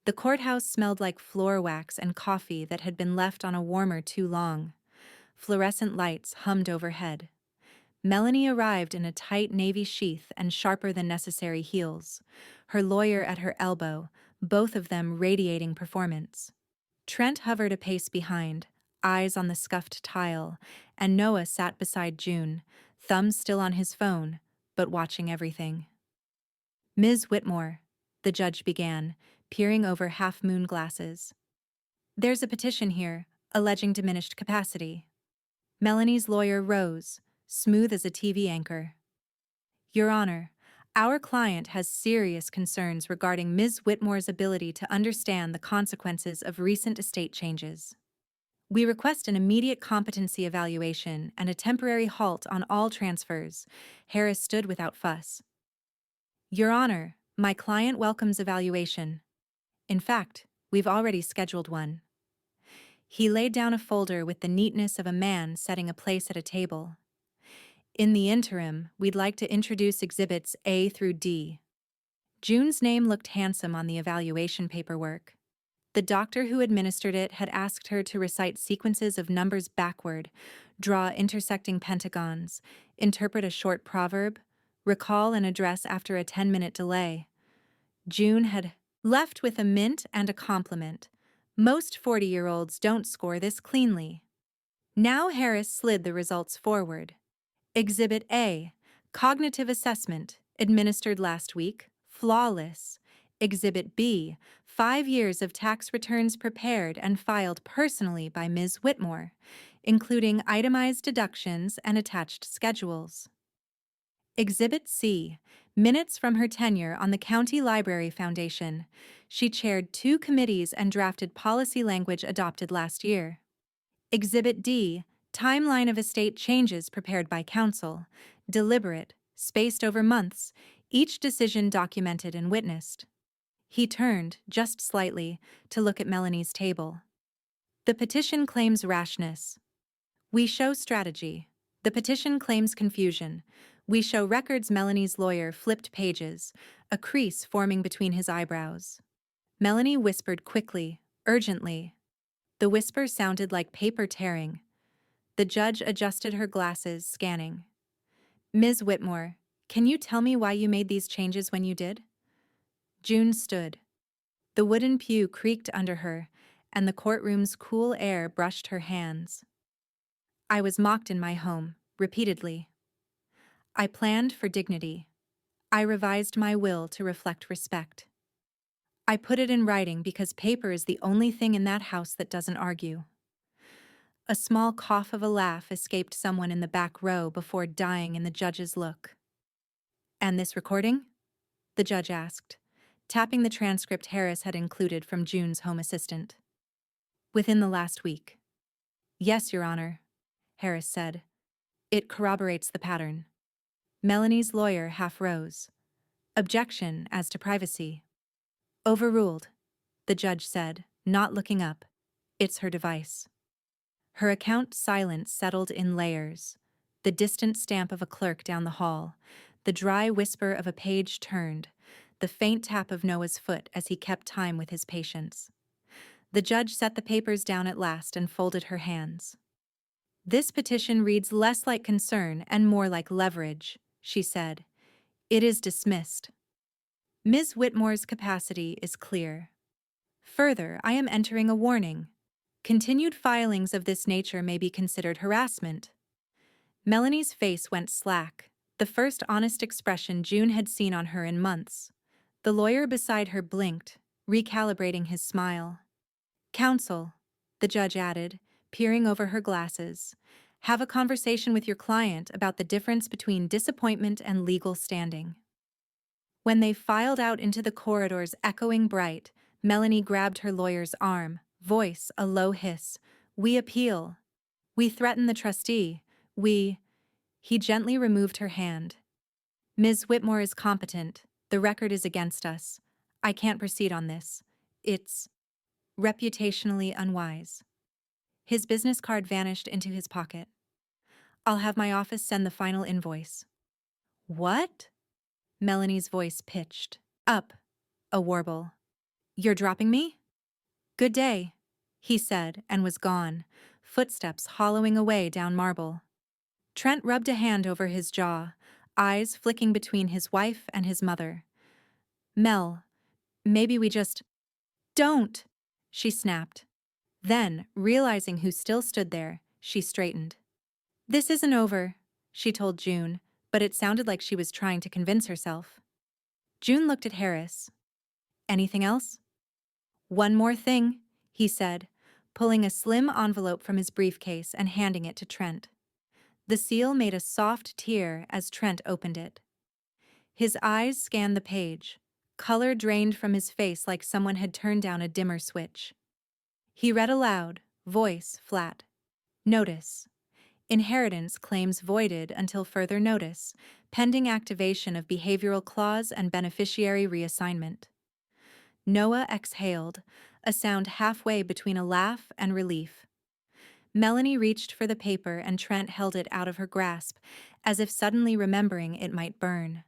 The courthouse smelled like floor wax and coffee that had been left on a warmer too long. Fluorescent lights hummed overhead. Melanie arrived in a tight navy sheath and sharper than necessary heels, her lawyer at her elbow, both of them radiating performance. Trent hovered a pace behind, eyes on the scuffed tile, and Noah sat beside June, thumbs still on his phone, but watching everything. Ms. Whitmore, the judge began, peering over half-moon glasses. There's a petition here, alleging diminished capacity. Melanie's lawyer rose, smooth as a TV anchor. Your Honor, our client has serious concerns regarding Ms. Whitmore's ability to understand the consequences of recent estate changes. We request an immediate competency evaluation and a temporary halt on all transfers. Harris stood without fuss. Your Honor, my client welcomes evaluation. In fact, we've already scheduled one. He laid down a folder with the neatness of a man setting a place at a table. In the interim, we'd like to introduce exhibits A through D. June's name looked handsome on the evaluation paperwork. The doctor who administered it had asked her to recite sequences of numbers backward, draw intersecting pentagons, interpret a short proverb, recall an address after a 10-minute delay. June had left with a mint and a compliment. Most 40-year-olds don't score this cleanly. Now Harris slid the results forward. Exhibit A, cognitive assessment, administered last week, flawless. Exhibit B, 5 years of tax returns prepared and filed personally by Ms. Whitmore, including itemized deductions and attached schedules. Exhibit C, minutes from her tenure on the County Library Foundation. She chaired 2 committees and drafted policy language adopted last year. Exhibit D, timeline of estate changes prepared by counsel, deliberate, spaced over months, each decision documented and witnessed. He turned, just slightly, to look at Melanie's table. The petition claims rashness. We show strategy. The petition claims confusion. We show records. Melanie's lawyer flipped pages, a crease forming between his eyebrows. Melanie whispered quickly, urgently. The whisper sounded like paper tearing. The judge adjusted her glasses, scanning. Ms. Whitmore, can you tell me why you made these changes when you did? June stood. The wooden pew creaked under her, and the courtroom's cool air brushed her hands. I was mocked in my home, repeatedly. I planned for dignity. I revised my will to reflect respect. I put it in writing because paper is the only thing in that house that doesn't argue. A small cough of a laugh escaped someone in the back row before dying in the judge's look. And this recording? The judge asked, tapping the transcript Harris had included from June's home assistant. Within the last week. Yes, Your Honor, Harris said. It corroborates the pattern. Melanie's lawyer half rose. Objection as to privacy. Overruled, the judge said, not looking up. It's her device. Her account silence settled in layers. The distant stamp of a clerk down the hall, the dry whisper of a page turned, the faint tap of Noah's foot as he kept time with his patients. The judge set the papers down at last and folded her hands. This petition reads less like concern and more like leverage, she said. It is dismissed. Ms. Whitmore's capacity is clear. Further, I am entering a warning. Continued filings of this nature may be considered harassment. Melanie's face went slack, the first honest expression June had seen on her in months. The lawyer beside her blinked, recalibrating his smile. Counsel, the judge added, peering over her glasses, have a conversation with your client about the difference between disappointment and legal standing. When they filed out into the corridors echoing bright, Melanie grabbed her lawyer's arm, voice a low hiss. We appeal. We threaten the trustee. He gently removed her hand. Ms. Whitmore is competent. The record is against us. I can't proceed on this. It's reputationally unwise. His business card vanished into his pocket. I'll have my office send the final invoice. What? Melanie's voice pitched. Up. A warble. You're dropping me? Good day, he said, and was gone, footsteps hollowing away down marble. Trent rubbed a hand over his jaw, eyes flicking between his wife and his mother. Mel, maybe we just... Don't! She snapped. Then, realizing who still stood there, she straightened. This isn't over, she told June, but it sounded like she was trying to convince herself. June looked at Harris. Anything else? One more thing, he said, pulling a slim envelope from his briefcase and handing it to Trent. The seal made a soft tear as Trent opened it. His eyes scanned the page. Color drained from his face like someone had turned down a dimmer switch. He read aloud, voice flat. Notice. Inheritance claims voided until further notice, pending activation of behavioral clause and beneficiary reassignment. Noah exhaled, a sound halfway between a laugh and relief. Melanie reached for the paper and Trent held it out of her grasp, as if suddenly remembering it might burn.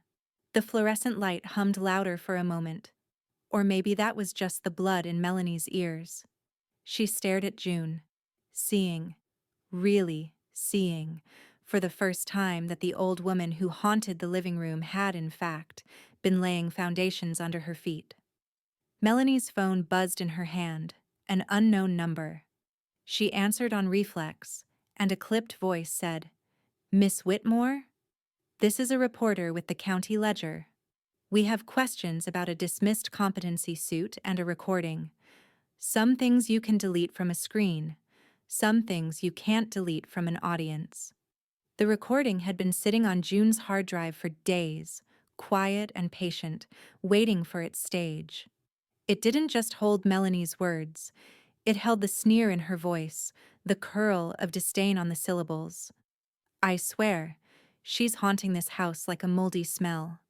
The fluorescent light hummed louder for a moment. Or maybe that was just the blood in Melanie's ears. She stared at June, seeing, really seeing, for the first time that the old woman who haunted the living room had, in fact, been laying foundations under her feet. Melanie's phone buzzed in her hand, an unknown number. She answered on reflex, and a clipped voice said, Miss Whitmore? This is a reporter with the County Ledger. We have questions about a dismissed competency suit and a recording. Some things you can delete from a screen. Some things you can't delete from an audience. The recording had been sitting on June's hard drive for days, quiet and patient, waiting for its stage. It didn't just hold Melanie's words. It held the sneer in her voice, the curl of disdain on the syllables. I swear, she's haunting this house like a moldy smell.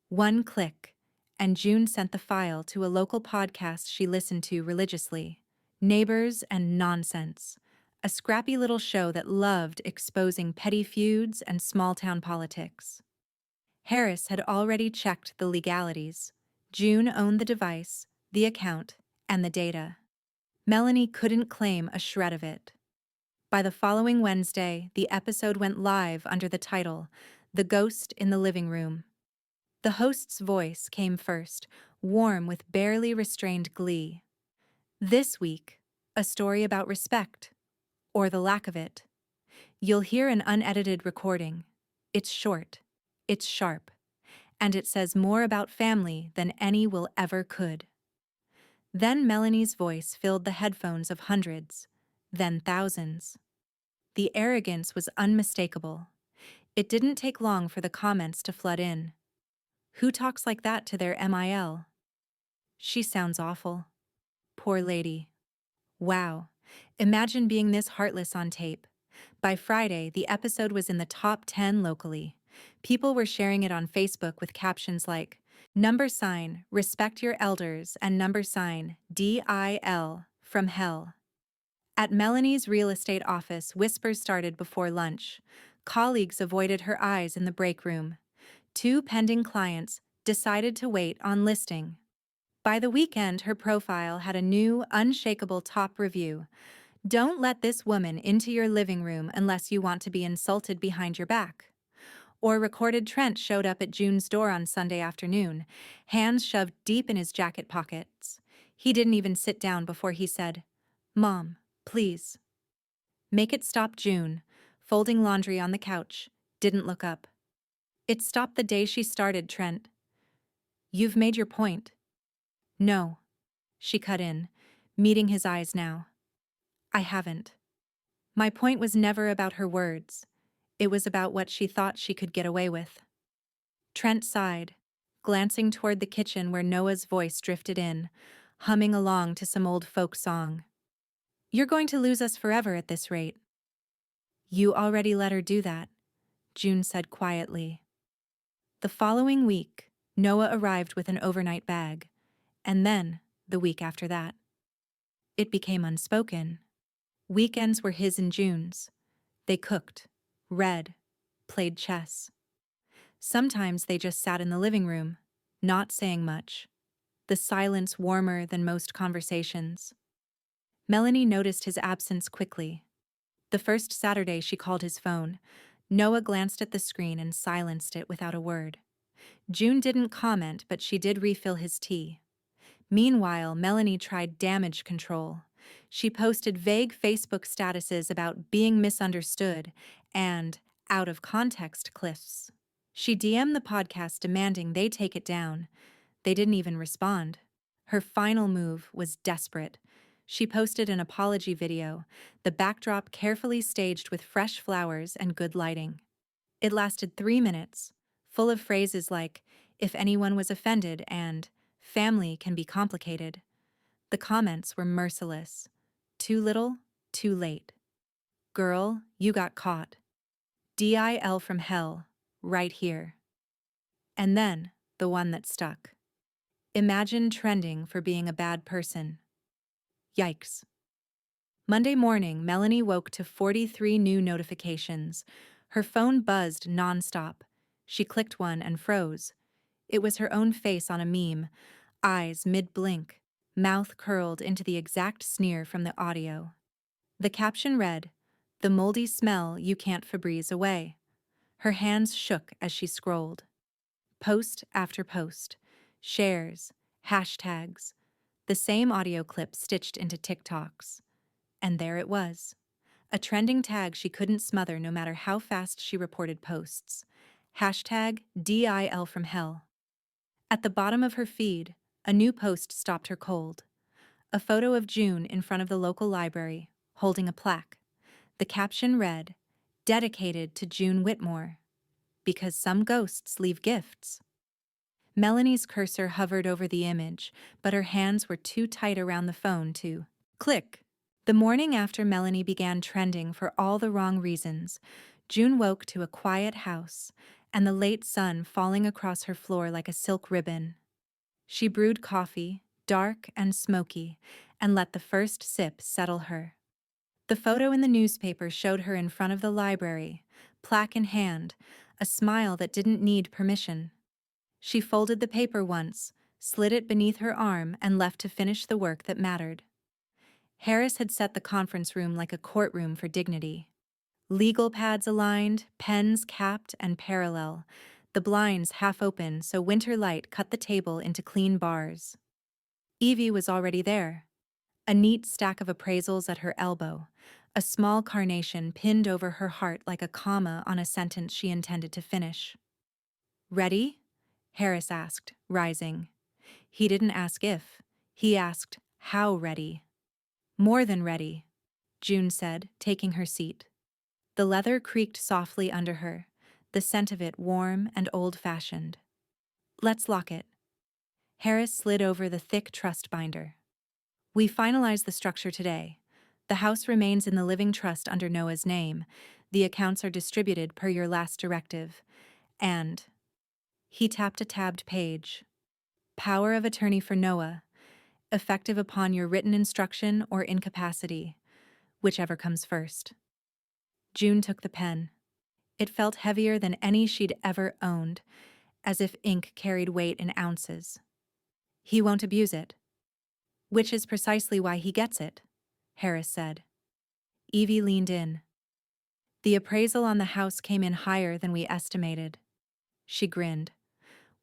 One click, and June sent the file to a local podcast she listened to religiously. Neighbors and Nonsense, a scrappy little show that loved exposing petty feuds and small-town politics. Harris had already checked the legalities. June owned the device, the account, and the data. Melanie couldn't claim a shred of it. By the following Wednesday, the episode went live under the title, The Ghost in the Living Room. The host's voice came first, warm with barely restrained glee. This week, a story about respect, or the lack of it. You'll hear an unedited recording. It's short, it's sharp, and it says more about family than any will ever could. Then Melanie's voice filled the headphones of hundreds, then thousands. The arrogance was unmistakable. It didn't take long for the comments to flood in. Who talks like that to their MIL? She sounds awful. Poor lady. Wow. Imagine being this heartless on tape. By Friday, the episode was in the top 10 locally. People were sharing it on Facebook with captions like, "Respect your elders, and DIL from hell." At Melanie's real estate office, whispers started before lunch. Colleagues avoided her eyes in the break room. 2 pending clients decided to wait on listing. By the weekend, her profile had a new, unshakable top review. "Don't let this woman into your living room unless you want to be insulted behind your back." Or recorded Trent showed up at June's door on Sunday afternoon, hands shoved deep in his jacket pockets. He didn't even sit down before he said, "Mom, please." Make it stop. June, folding laundry on the couch, didn't look up. It stopped the day she started. Trent, "You've made your point." "No," she cut in, meeting his eyes now. "I haven't. My point was never about her words. It was about what she thought she could get away with." Trent sighed, glancing toward the kitchen where Noah's voice drifted in, humming along to some old folk song. "You're going to lose us forever at this rate." "You already let her do that," June said quietly. The following week, Noah arrived with an overnight bag, and then, the week after that, it became unspoken. Weekends were his and June's. They cooked, read, played chess. Sometimes they just sat in the living room, not saying much, the silence warmer than most conversations. Melanie noticed his absence quickly. The first Saturday she called his phone, Noah glanced at the screen and silenced it without a word. June didn't comment, but she did refill his tea. Meanwhile, Melanie tried damage control. She posted vague Facebook statuses about being misunderstood and out-of-context clips. She DM'd the podcast demanding they take it down. They didn't even respond. Her final move was desperate. She posted an apology video, the backdrop carefully staged with fresh flowers and good lighting. It lasted 3 minutes, full of phrases like, "If anyone was offended," and "Family can be complicated." The comments were merciless. "Too little, too late." "Girl, you got caught." "DIL from hell, right here." And then, the one that stuck. "Imagine trending for being a bad person." Yikes. Monday morning, Melanie woke to 43 new notifications. Her phone buzzed nonstop. She clicked one and froze. It was her own face on a meme, eyes mid-blink, mouth curled into the exact sneer from the audio. The caption read, "The moldy smell you can't Febreze away." Her hands shook as she scrolled. Post after post, shares, hashtags, the same audio clip stitched into TikToks. And there it was, a trending tag she couldn't smother no matter how fast she reported posts. Hashtag DIL from hell. At the bottom of her feed, a new post stopped her cold. A photo of June in front of the local library, holding a plaque. The caption read, "Dedicated to June Whitmore. Because some ghosts leave gifts." Melanie's cursor hovered over the image, but her hands were too tight around the phone to click. The morning after Melanie began trending for all the wrong reasons, June woke to a quiet house and the late sun falling across her floor like a silk ribbon. She brewed coffee, dark and smoky, and let the first sip settle her. The photo in the newspaper showed her in front of the library, plaque in hand, a smile that didn't need permission. She folded the paper once, slid it beneath her arm, and left to finish the work that mattered. Harris had set the conference room like a courtroom for dignity. Legal pads aligned, pens capped and parallel, the blinds half open so winter light cut the table into clean bars. Evie was already there. A neat stack of appraisals at her elbow, a small carnation pinned over her heart like a comma on a sentence she intended to finish. "Ready?" Harris asked, rising. He didn't ask if, he asked how ready. "More than ready," June said, taking her seat. The leather creaked softly under her, the scent of it warm and old-fashioned. "Let's lock it." Harris slid over the thick trust binder. "We finalized the structure today. The house remains in the living trust under Noah's name. The accounts are distributed per your last directive. And..." He tapped a tabbed page. "Power of attorney for Noah, effective upon your written instruction or incapacity, whichever comes first." June took the pen. It felt heavier than any she'd ever owned, as if ink carried weight in ounces. "He won't abuse it." "Which is precisely why he gets it," Harris said. Evie leaned in. "The appraisal on the house came in higher than we estimated." She grinned.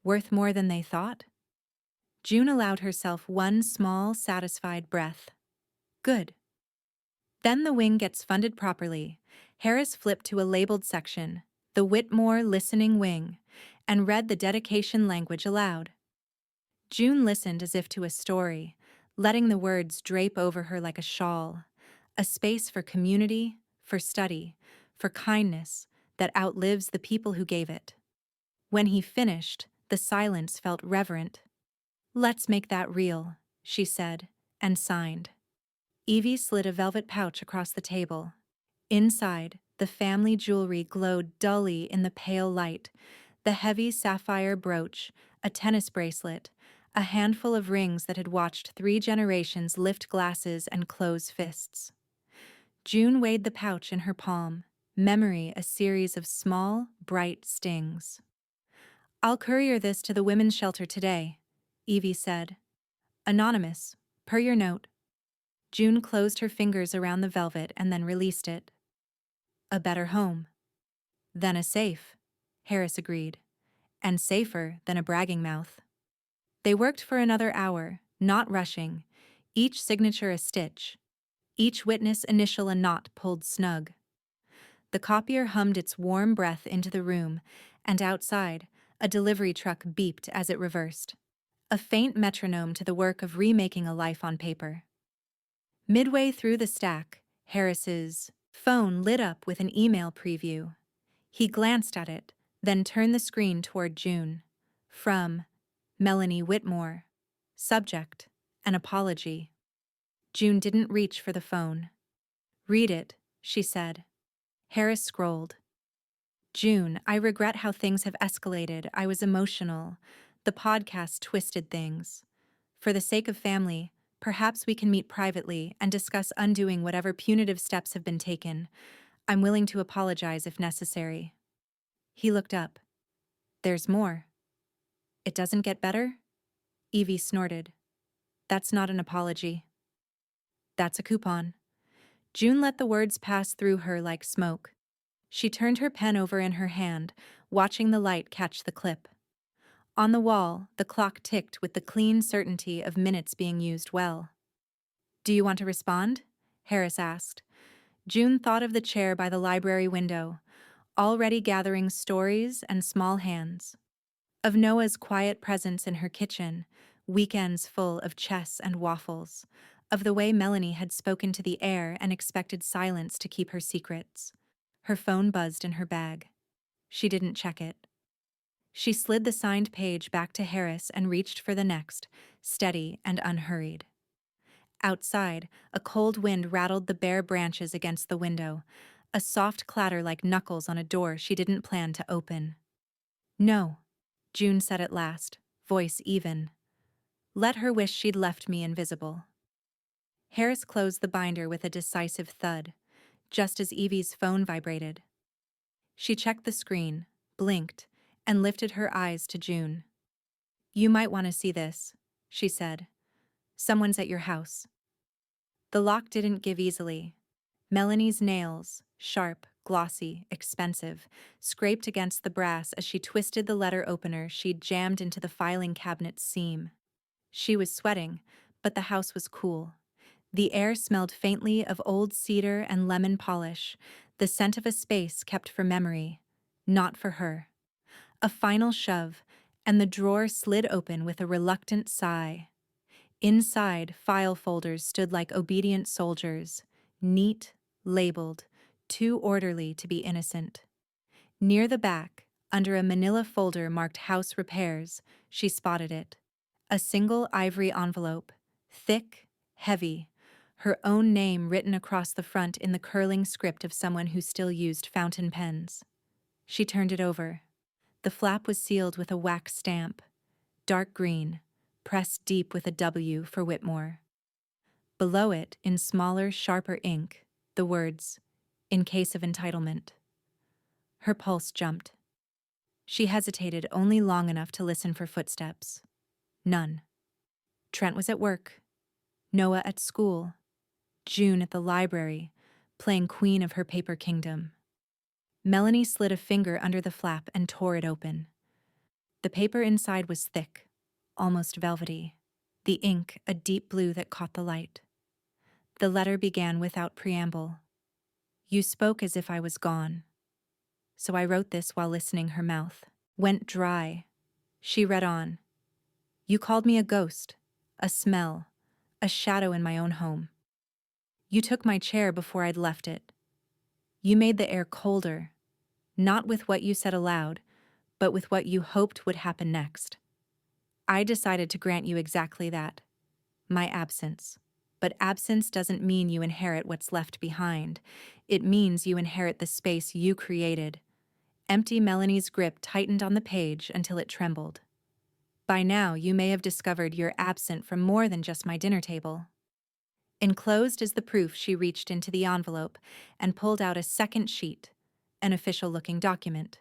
"Worth more than they thought?" June allowed herself one small, satisfied breath. "Good." "Then the wing gets funded properly." Harris flipped to a labeled section, the Whitmore Listening Wing, and read the dedication language aloud. June listened as if to a story, letting the words drape over her like a shawl, a space for community, for study, for kindness that outlives the people who gave it. When he finished, the silence felt reverent. "Let's make that real," she said, and signed. Evie slid a velvet pouch across the table. Inside, the family jewelry glowed dully in the pale light, the heavy sapphire brooch, a tennis bracelet, a handful of rings that had watched 3 generations lift glasses and close fists. June weighed the pouch in her palm, memory a series of small, bright stings. "I'll courier this to the women's shelter today," Evie said. "Anonymous, per your note." June closed her fingers around the velvet and then released it. "A better home." "Than a safe," Harris agreed. "And safer than a bragging mouth." They worked for another hour, not rushing, each signature a stitch, each witness initial a knot pulled snug. The copier hummed its warm breath into the room, and outside, a delivery truck beeped as it reversed. A faint metronome to the work of remaking a life on paper. Midway through the stack, Harris's phone lit up with an email preview. He glanced at it, then turned the screen toward June. From Melanie Whitmore. Subject: an apology. June didn't reach for the phone. "Read it," she said. Harris scrolled. "June, I regret how things have escalated. I was emotional. The podcast twisted things. For the sake of family, perhaps we can meet privately and discuss undoing whatever punitive steps have been taken. I'm willing to apologize if necessary." He looked up. "There's more." "It doesn't get better?" Evie snorted. "That's not an apology." "That's a coupon." June let the words pass through her like smoke. She turned her pen over in her hand, watching the light catch the clip. On the wall, the clock ticked with the clean certainty of minutes being used well. "Do you want to respond?" Harris asked. June thought of the chair by the library window, already gathering stories and small hands. Of Noah's quiet presence in her kitchen, weekends full of chess and waffles. Of the way Melanie had spoken to the air and expected silence to keep her secrets. Her phone buzzed in her bag. She didn't check it. She slid the signed page back to Harris and reached for the next, steady and unhurried. Outside, a cold wind rattled the bare branches against the window, a soft clatter like knuckles on a door she didn't plan to open. "No," June said at last, voice even. "Let her wish she'd left me invisible." Harris closed the binder with a decisive thud, just as Evie's phone vibrated. She checked the screen, blinked, and lifted her eyes to June. "You might want to see this," she said. "Someone's at your house." The lock didn't give easily. Melanie's nails, sharp, glossy, expensive, scraped against the brass as she twisted the letter opener she'd jammed into the filing cabinet's seam. She was sweating, but the house was cool. The air smelled faintly of old cedar and lemon polish, the scent of a space kept for memory, not for her. A final shove, and the drawer slid open with a reluctant sigh. Inside, file folders stood like obedient soldiers, neat, labeled, too orderly to be innocent. Near the back, under a manila folder marked House Repairs, she spotted it. A single ivory envelope, thick, heavy, her own name written across the front in the curling script of someone who still used fountain pens. She turned it over. The flap was sealed with a wax stamp, dark green, pressed deep with a W for Whitmore. Below it, in smaller, sharper ink, the words, "In case of entitlement." Her pulse jumped. She hesitated only long enough to listen for footsteps. None. Trent was at work, Noah at school, June at the library, playing queen of her paper kingdom. Melanie slid a finger under the flap and tore it open. The paper inside was thick, almost velvety, the ink a deep blue that caught the light. The letter began without preamble. "You spoke as if I was gone. So I wrote this while listening." Her mouth went dry. She read on. "You called me a ghost, a smell, a shadow in my own home. You took my chair before I'd left it. You made the air colder, not with what you said aloud, but with what you hoped would happen next. I decided to grant you exactly that, my absence. But absence doesn't mean you inherit what's left behind. It means you inherit the space you created." Empty Melanie's grip tightened on the page until it trembled. "By now, you may have discovered you're absent from more than just my dinner table." Enclosed as the proof, she reached into the envelope and pulled out a second sheet, an official-looking document.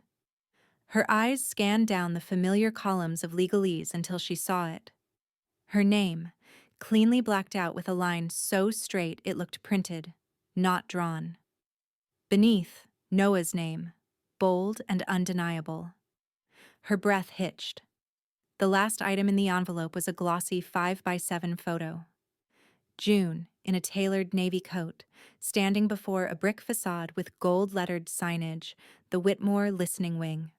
Her eyes scanned down the familiar columns of legalese until she saw it. Her name, cleanly blacked out with a line so straight it looked printed, not drawn. Beneath, Noah's name, bold and undeniable. Her breath hitched. The last item in the envelope was a glossy 5x7 photo. June, in a tailored navy coat, standing before a brick facade with gold-lettered signage, the Whitmore Listening Wing.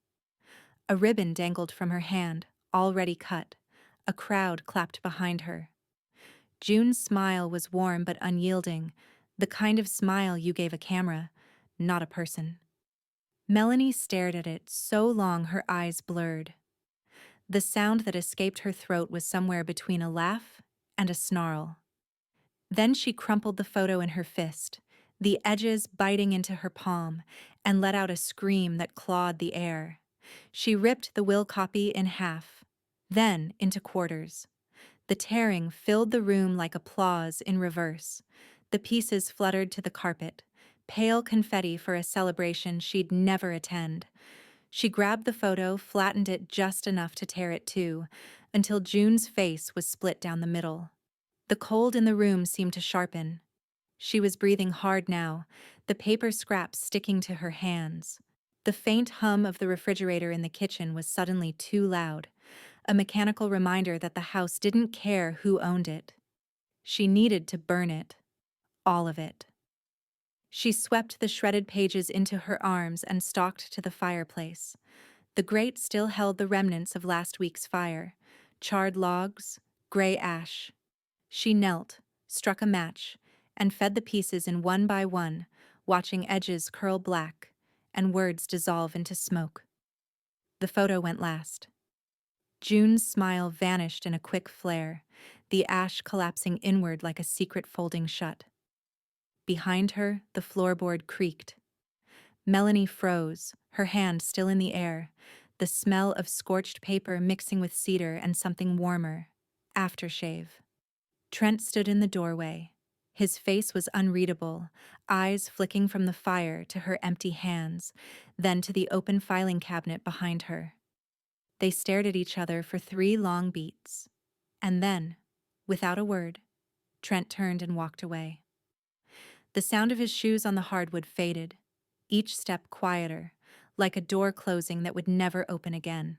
A ribbon dangled from her hand, already cut. A crowd clapped behind her. June's smile was warm but unyielding, the kind of smile you gave a camera, not a person. Melanie stared at it so long her eyes blurred. The sound that escaped her throat was somewhere between a laugh and a snarl. Then she crumpled the photo in her fist, the edges biting into her palm, and let out a scream that clawed the air. She ripped the will copy in half, then into quarters. The tearing filled the room like applause in reverse. The pieces fluttered to the carpet, pale confetti for a celebration she'd never attend. She grabbed the photo, flattened it just enough to tear it too, until June's face was split down the middle. The cold in the room seemed to sharpen. She was breathing hard now, the paper scraps sticking to her hands. The faint hum of the refrigerator in the kitchen was suddenly too loud, a mechanical reminder that the house didn't care who owned it. She needed to burn it. All of it. She swept the shredded pages into her arms and stalked to the fireplace. The grate still held the remnants of last week's fire, charred logs, gray ash. She knelt, struck a match, and fed the pieces in one by one, watching edges curl black and words dissolve into smoke. The photo went last. June's smile vanished in a quick flare, the ash collapsing inward like a secret folding shut. Behind her, the floorboard creaked. Melanie froze, her hand still in the air, the smell of scorched paper mixing with cedar and something warmer, aftershave. Trent stood in the doorway, His face was unreadable, eyes flicking from the fire to her empty hands, then to the open filing cabinet behind her. They stared at each other for 3 long beats. And then, without a word, Trent turned and walked away. The sound of his shoes on the hardwood faded, each step quieter, like a door closing that would never open again.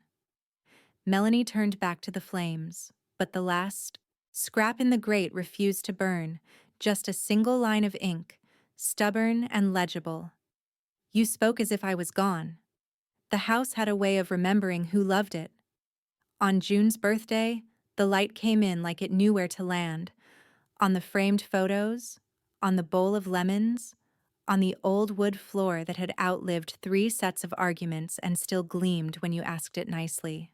Melanie turned back to the flames, but the last scrap in the grate refused to burn, just a single line of ink, stubborn and legible. "You spoke as if I was gone." The house had a way of remembering who loved it. On June's birthday, the light came in like it knew where to land. On the framed photos, on the bowl of lemons, on the old wood floor that had outlived 3 sets of arguments and still gleamed when you asked it nicely.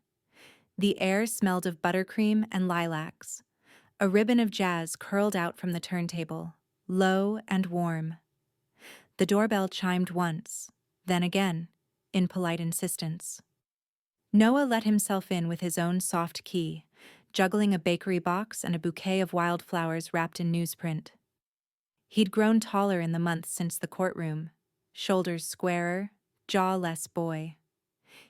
The air smelled of buttercream and lilacs. A ribbon of jazz curled out from the turntable, low and warm. The doorbell chimed once, then again, in polite insistence. Noah let himself in with his own soft key, juggling a bakery box and a bouquet of wildflowers wrapped in newsprint. He'd grown taller in the months since the courtroom, shoulders squarer, jaw less boy.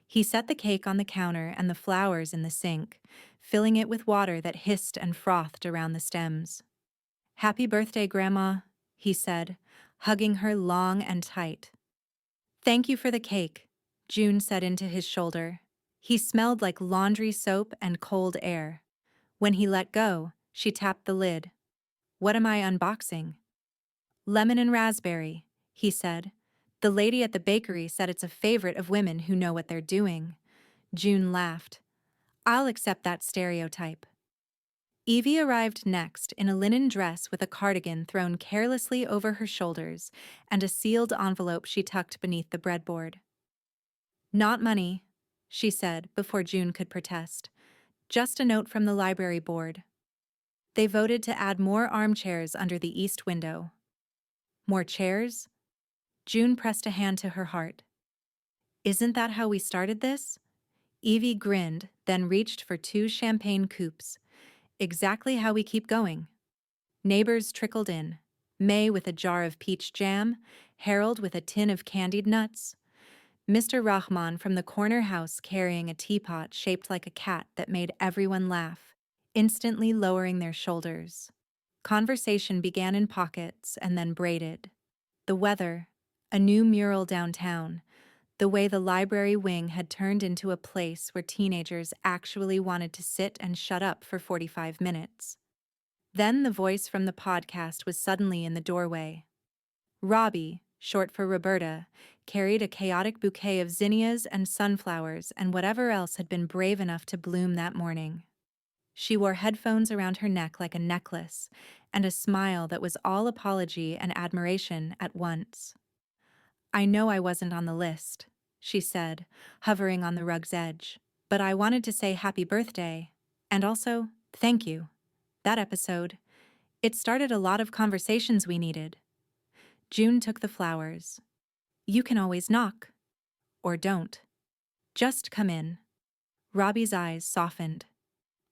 He set the cake on the counter and the flowers in the sink, filling it with water that hissed and frothed around the stems. "Happy birthday, Grandma," he said, hugging her long and tight. "Thank you for the cake," June said into his shoulder. He smelled like laundry soap and cold air. When he let go, she tapped the lid. "What am I unboxing?" "Lemon and raspberry," he said. "The lady at the bakery said it's a favorite of women who know what they're doing." June laughed. "I'll accept that stereotype." Evie arrived next in a linen dress with a cardigan thrown carelessly over her shoulders and a sealed envelope she tucked beneath the breadboard. "Not money," she said before June could protest. "Just a note from the library board. They voted to add more armchairs under the east window." "More chairs?" June pressed a hand to her heart. "Isn't that how we started this?" Evie grinned, then reached for 2 champagne coupes. "Exactly how we keep going." Neighbors trickled in, May with a jar of peach jam, Harold with a tin of candied nuts, Mr. Rahman from the corner house carrying a teapot shaped like a cat that made everyone laugh, instantly lowering their shoulders. Conversation began in pockets and then braided. The weather, a new mural downtown, the way the library wing had turned into a place where teenagers actually wanted to sit and shut up for 45 minutes. Then the voice from the podcast was suddenly in the doorway. Robbie, short for Roberta, carried a chaotic bouquet of zinnias and sunflowers and whatever else had been brave enough to bloom that morning. She wore headphones around her neck like a necklace, and a smile that was all apology and admiration at once. "I know I wasn't on the list," she said, hovering on the rug's edge, "but I wanted to say happy birthday, and also, thank you. That episode, it started a lot of conversations we needed." June took the flowers. "You can always knock. Or don't. Just come in." Robbie's eyes softened.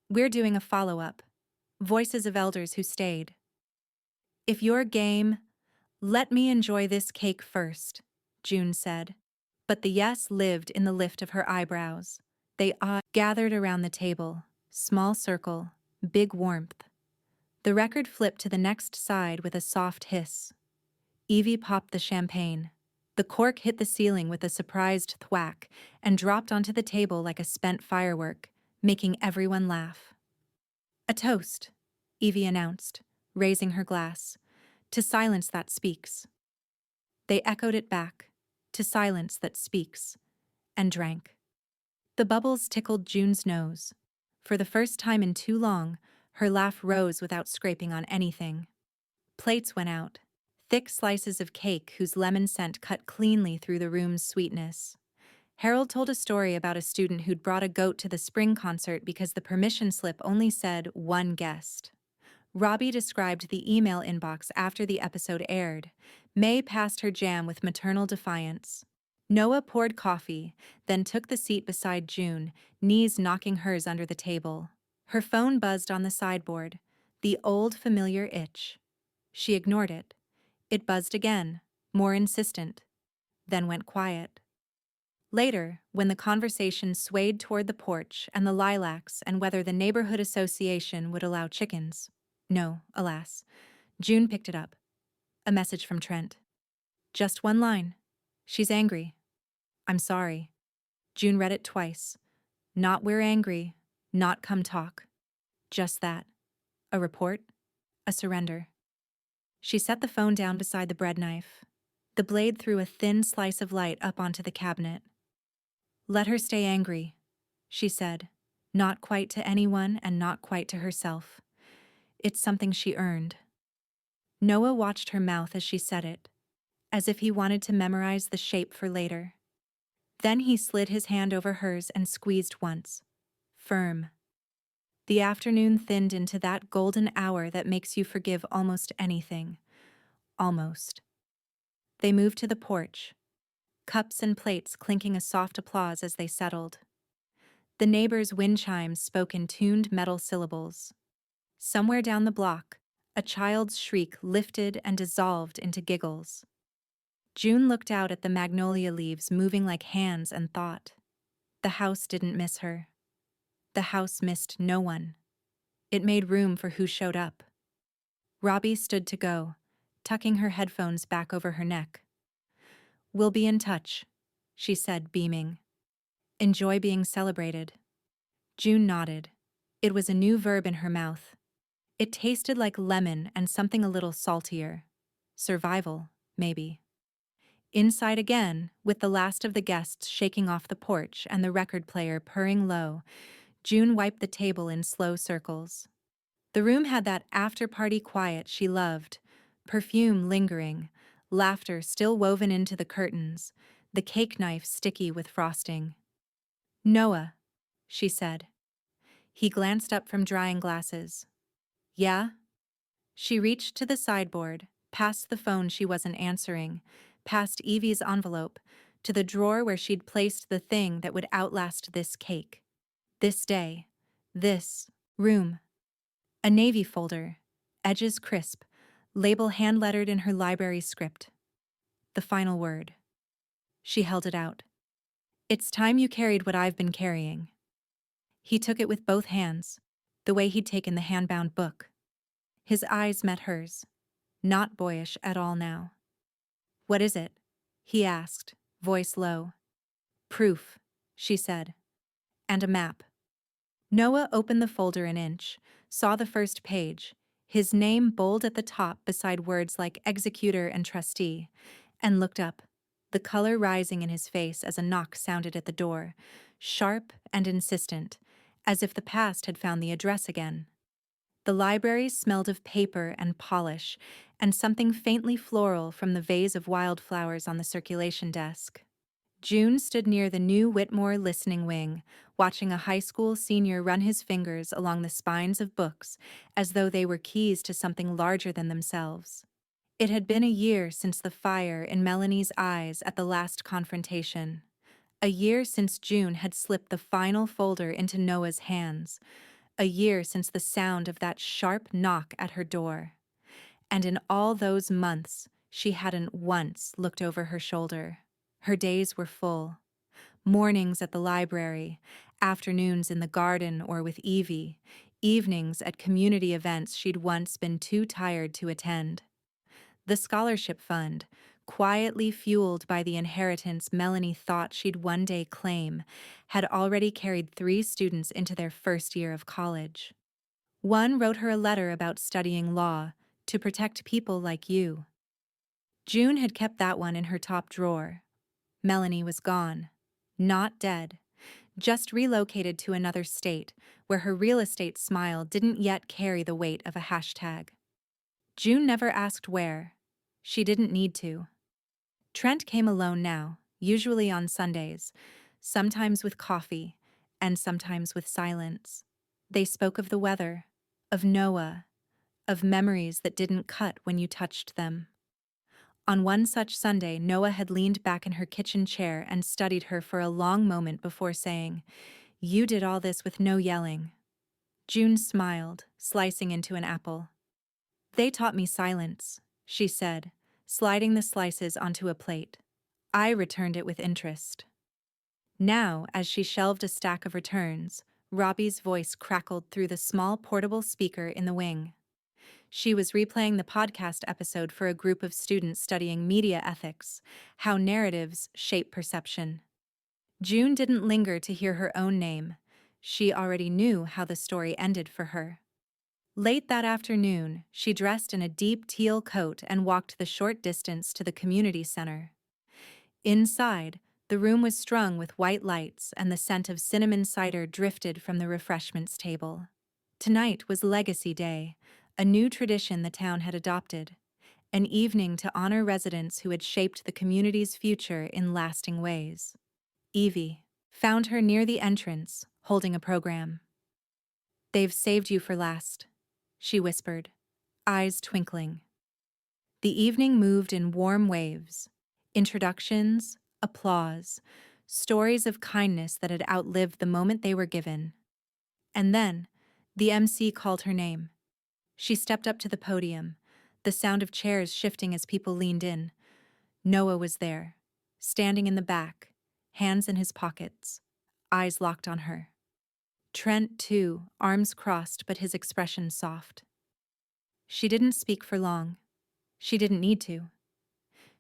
"We're doing a follow-up. Voices of elders who stayed. If you're game, let me enjoy this cake first," June said. But the yes lived in the lift of her eyebrows. They all gathered around the table, small circle, big warmth. The record flipped to the next side with a soft hiss. Evie popped the champagne. The cork hit the ceiling with a surprised thwack and dropped onto the table like a spent firework, making everyone laugh. "A toast," Evie announced, raising her glass. "To silence that speaks." They echoed it back, "To silence that speaks," and drank. The bubbles tickled June's nose. For the first time in too long, her laugh rose without scraping on anything. Plates went out, thick slices of cake whose lemon scent cut cleanly through the room's sweetness. Harold told a story about a student who'd brought a goat to the spring concert because the permission slip only said 1 guest. Robbie described the email inbox after the episode aired. May passed her jam with maternal defiance. Noah poured coffee, then took the seat beside June, knees knocking hers under the table. Her phone buzzed on the sideboard, the old familiar itch. She ignored it. It buzzed again, more insistent, then went quiet. Later, when the conversation swayed toward the porch and the lilacs and whether the neighborhood association would allow chickens. No, alas. June picked it up. A message from Trent. Just one line. She's angry. I'm sorry. June read it twice. Not we're angry, not come talk. Just that. A report, a surrender. She set the phone down beside the bread knife. The blade threw a thin slice of light up onto the cabinet. Let her stay angry, she said, not quite to anyone and not quite to herself. It's something she earned. Noah watched her mouth as she said it, as if he wanted to memorize the shape for later. Then he slid his hand over hers and squeezed once. Firm. The afternoon thinned into that golden hour that makes you forgive almost anything. Almost. They moved to the porch, cups and plates clinking a soft applause as they settled. The neighbors' wind chimes spoke in tuned metal syllables. Somewhere down the block, a child's shriek lifted and dissolved into giggles. June looked out at the magnolia leaves moving like hands and thought. The house didn't miss her. The house missed no one. It made room for who showed up. Robbie stood to go, tucking her headphones back over her neck. We'll be in touch, she said, beaming. Enjoy being celebrated. June nodded. It was a new verb in her mouth. It tasted like lemon and something a little saltier. Survival, maybe. Inside again, with the last of the guests shaking off the porch and the record player purring low, June wiped the table in slow circles. The room had that after-party quiet she loved, perfume lingering, laughter still woven into the curtains, the cake knife sticky with frosting. Noah, she said. He glanced up from drying glasses. Yeah? She reached to the sideboard, past the phone she wasn't answering, past Evie's envelope, to the drawer where she'd placed the thing that would outlast this cake. This day. This room. A navy folder, edges crisp, label hand-lettered in her library script. The final word. She held it out. It's time you carried what I've been carrying. He took it with both hands, the way he'd taken the hand-bound book. His eyes met hers, not boyish at all now. What is it? He asked, voice low. Proof, she said. And a map. Noah opened the folder an inch, saw the first page, his name bold at the top beside words like executor and trustee, and looked up, the color rising in his face as a knock sounded at the door, sharp and insistent, as if the past had found the address again. The library smelled of paper and polish, and something faintly floral from the vase of wildflowers on the circulation desk. June stood near the new Whitmore listening wing, watching a high school senior run his fingers along the spines of books as though they were keys to something larger than themselves. It had been a year since the fire in Melanie's eyes at the last confrontation. A year since June had slipped the final folder into Noah's hands. A year since the sound of that sharp knock at her door. And in all those months, she hadn't once looked over her shoulder. Her days were full. Mornings at the library, afternoons in the garden or with Evie, evenings at community events she'd once been too tired to attend. The scholarship fund, quietly fueled by the inheritance Melanie thought she'd one day claim, had already carried 3 students into their first year of college. One wrote her a letter about studying law, to protect people like you. June had kept that one in her top drawer. Melanie was gone. Not dead. Just relocated to another state, where her real estate smile didn't yet carry the weight of a hashtag. June never asked where. She didn't need to. Trent came alone now, usually on Sundays, sometimes with coffee, and sometimes with silence. They spoke of the weather, of Noah, of memories that didn't cut when you touched them. On one such Sunday, Noah had leaned back in her kitchen chair and studied her for a long moment before saying, "You did all this with no yelling." June smiled, slicing into an apple. They taught me silence, she said, sliding the slices onto a plate. I returned it with interest. Now, as she shelved a stack of returns, Robbie's voice crackled through the small portable speaker in the wing. She was replaying the podcast episode for a group of students studying media ethics, how narratives shape perception. June didn't linger to hear her own name. She already knew how the story ended for her. Late that afternoon, she dressed in a deep teal coat and walked the short distance to the community center. Inside, the room was strung with white lights and the scent of cinnamon cider drifted from the refreshments table. Tonight was Legacy Day, a new tradition the town had adopted, an evening to honor residents who had shaped the community's future in lasting ways. Evie found her near the entrance, holding a program. "They've saved you for last," she whispered, eyes twinkling. The evening moved in warm waves. Introductions, applause, stories of kindness that had outlived the moment they were given. And then, the MC called her name. She stepped up to the podium, the sound of chairs shifting as people leaned in. Noah was there, standing in the back, hands in his pockets, eyes locked on her. Trent, too, arms crossed but his expression soft. She didn't speak for long. She didn't need to.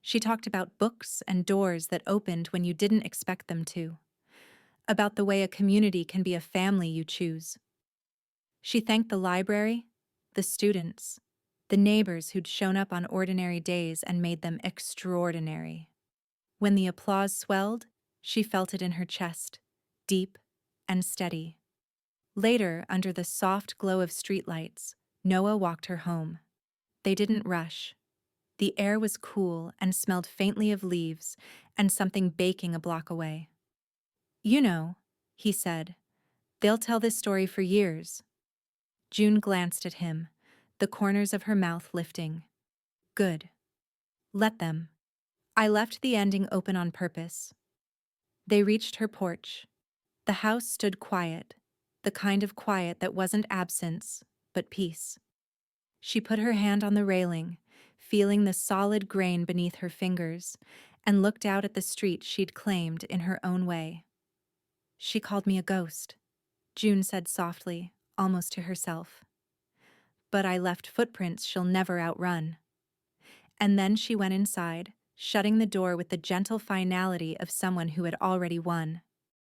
She talked about books and doors that opened when you didn't expect them to, about the way a community can be a family you choose. She thanked the library, the students, the neighbors who'd shown up on ordinary days and made them extraordinary. When the applause swelled, she felt it in her chest, deep and steady. Later, under the soft glow of streetlights, Noah walked her home. They didn't rush. The air was cool and smelled faintly of leaves and something baking a block away. "You know," he said, "they'll tell this story for years." June glanced at him, the corners of her mouth lifting. "Good. Let them. I left the ending open on purpose." They reached her porch. The house stood quiet, the kind of quiet that wasn't absence, but peace. She put her hand on the railing, feeling the solid grain beneath her fingers, and looked out at the street she'd claimed in her own way. "She called me a ghost," June said softly, almost to herself. "But I left footprints she'll never outrun." And then she went inside, shutting the door with the gentle finality of someone who had already won.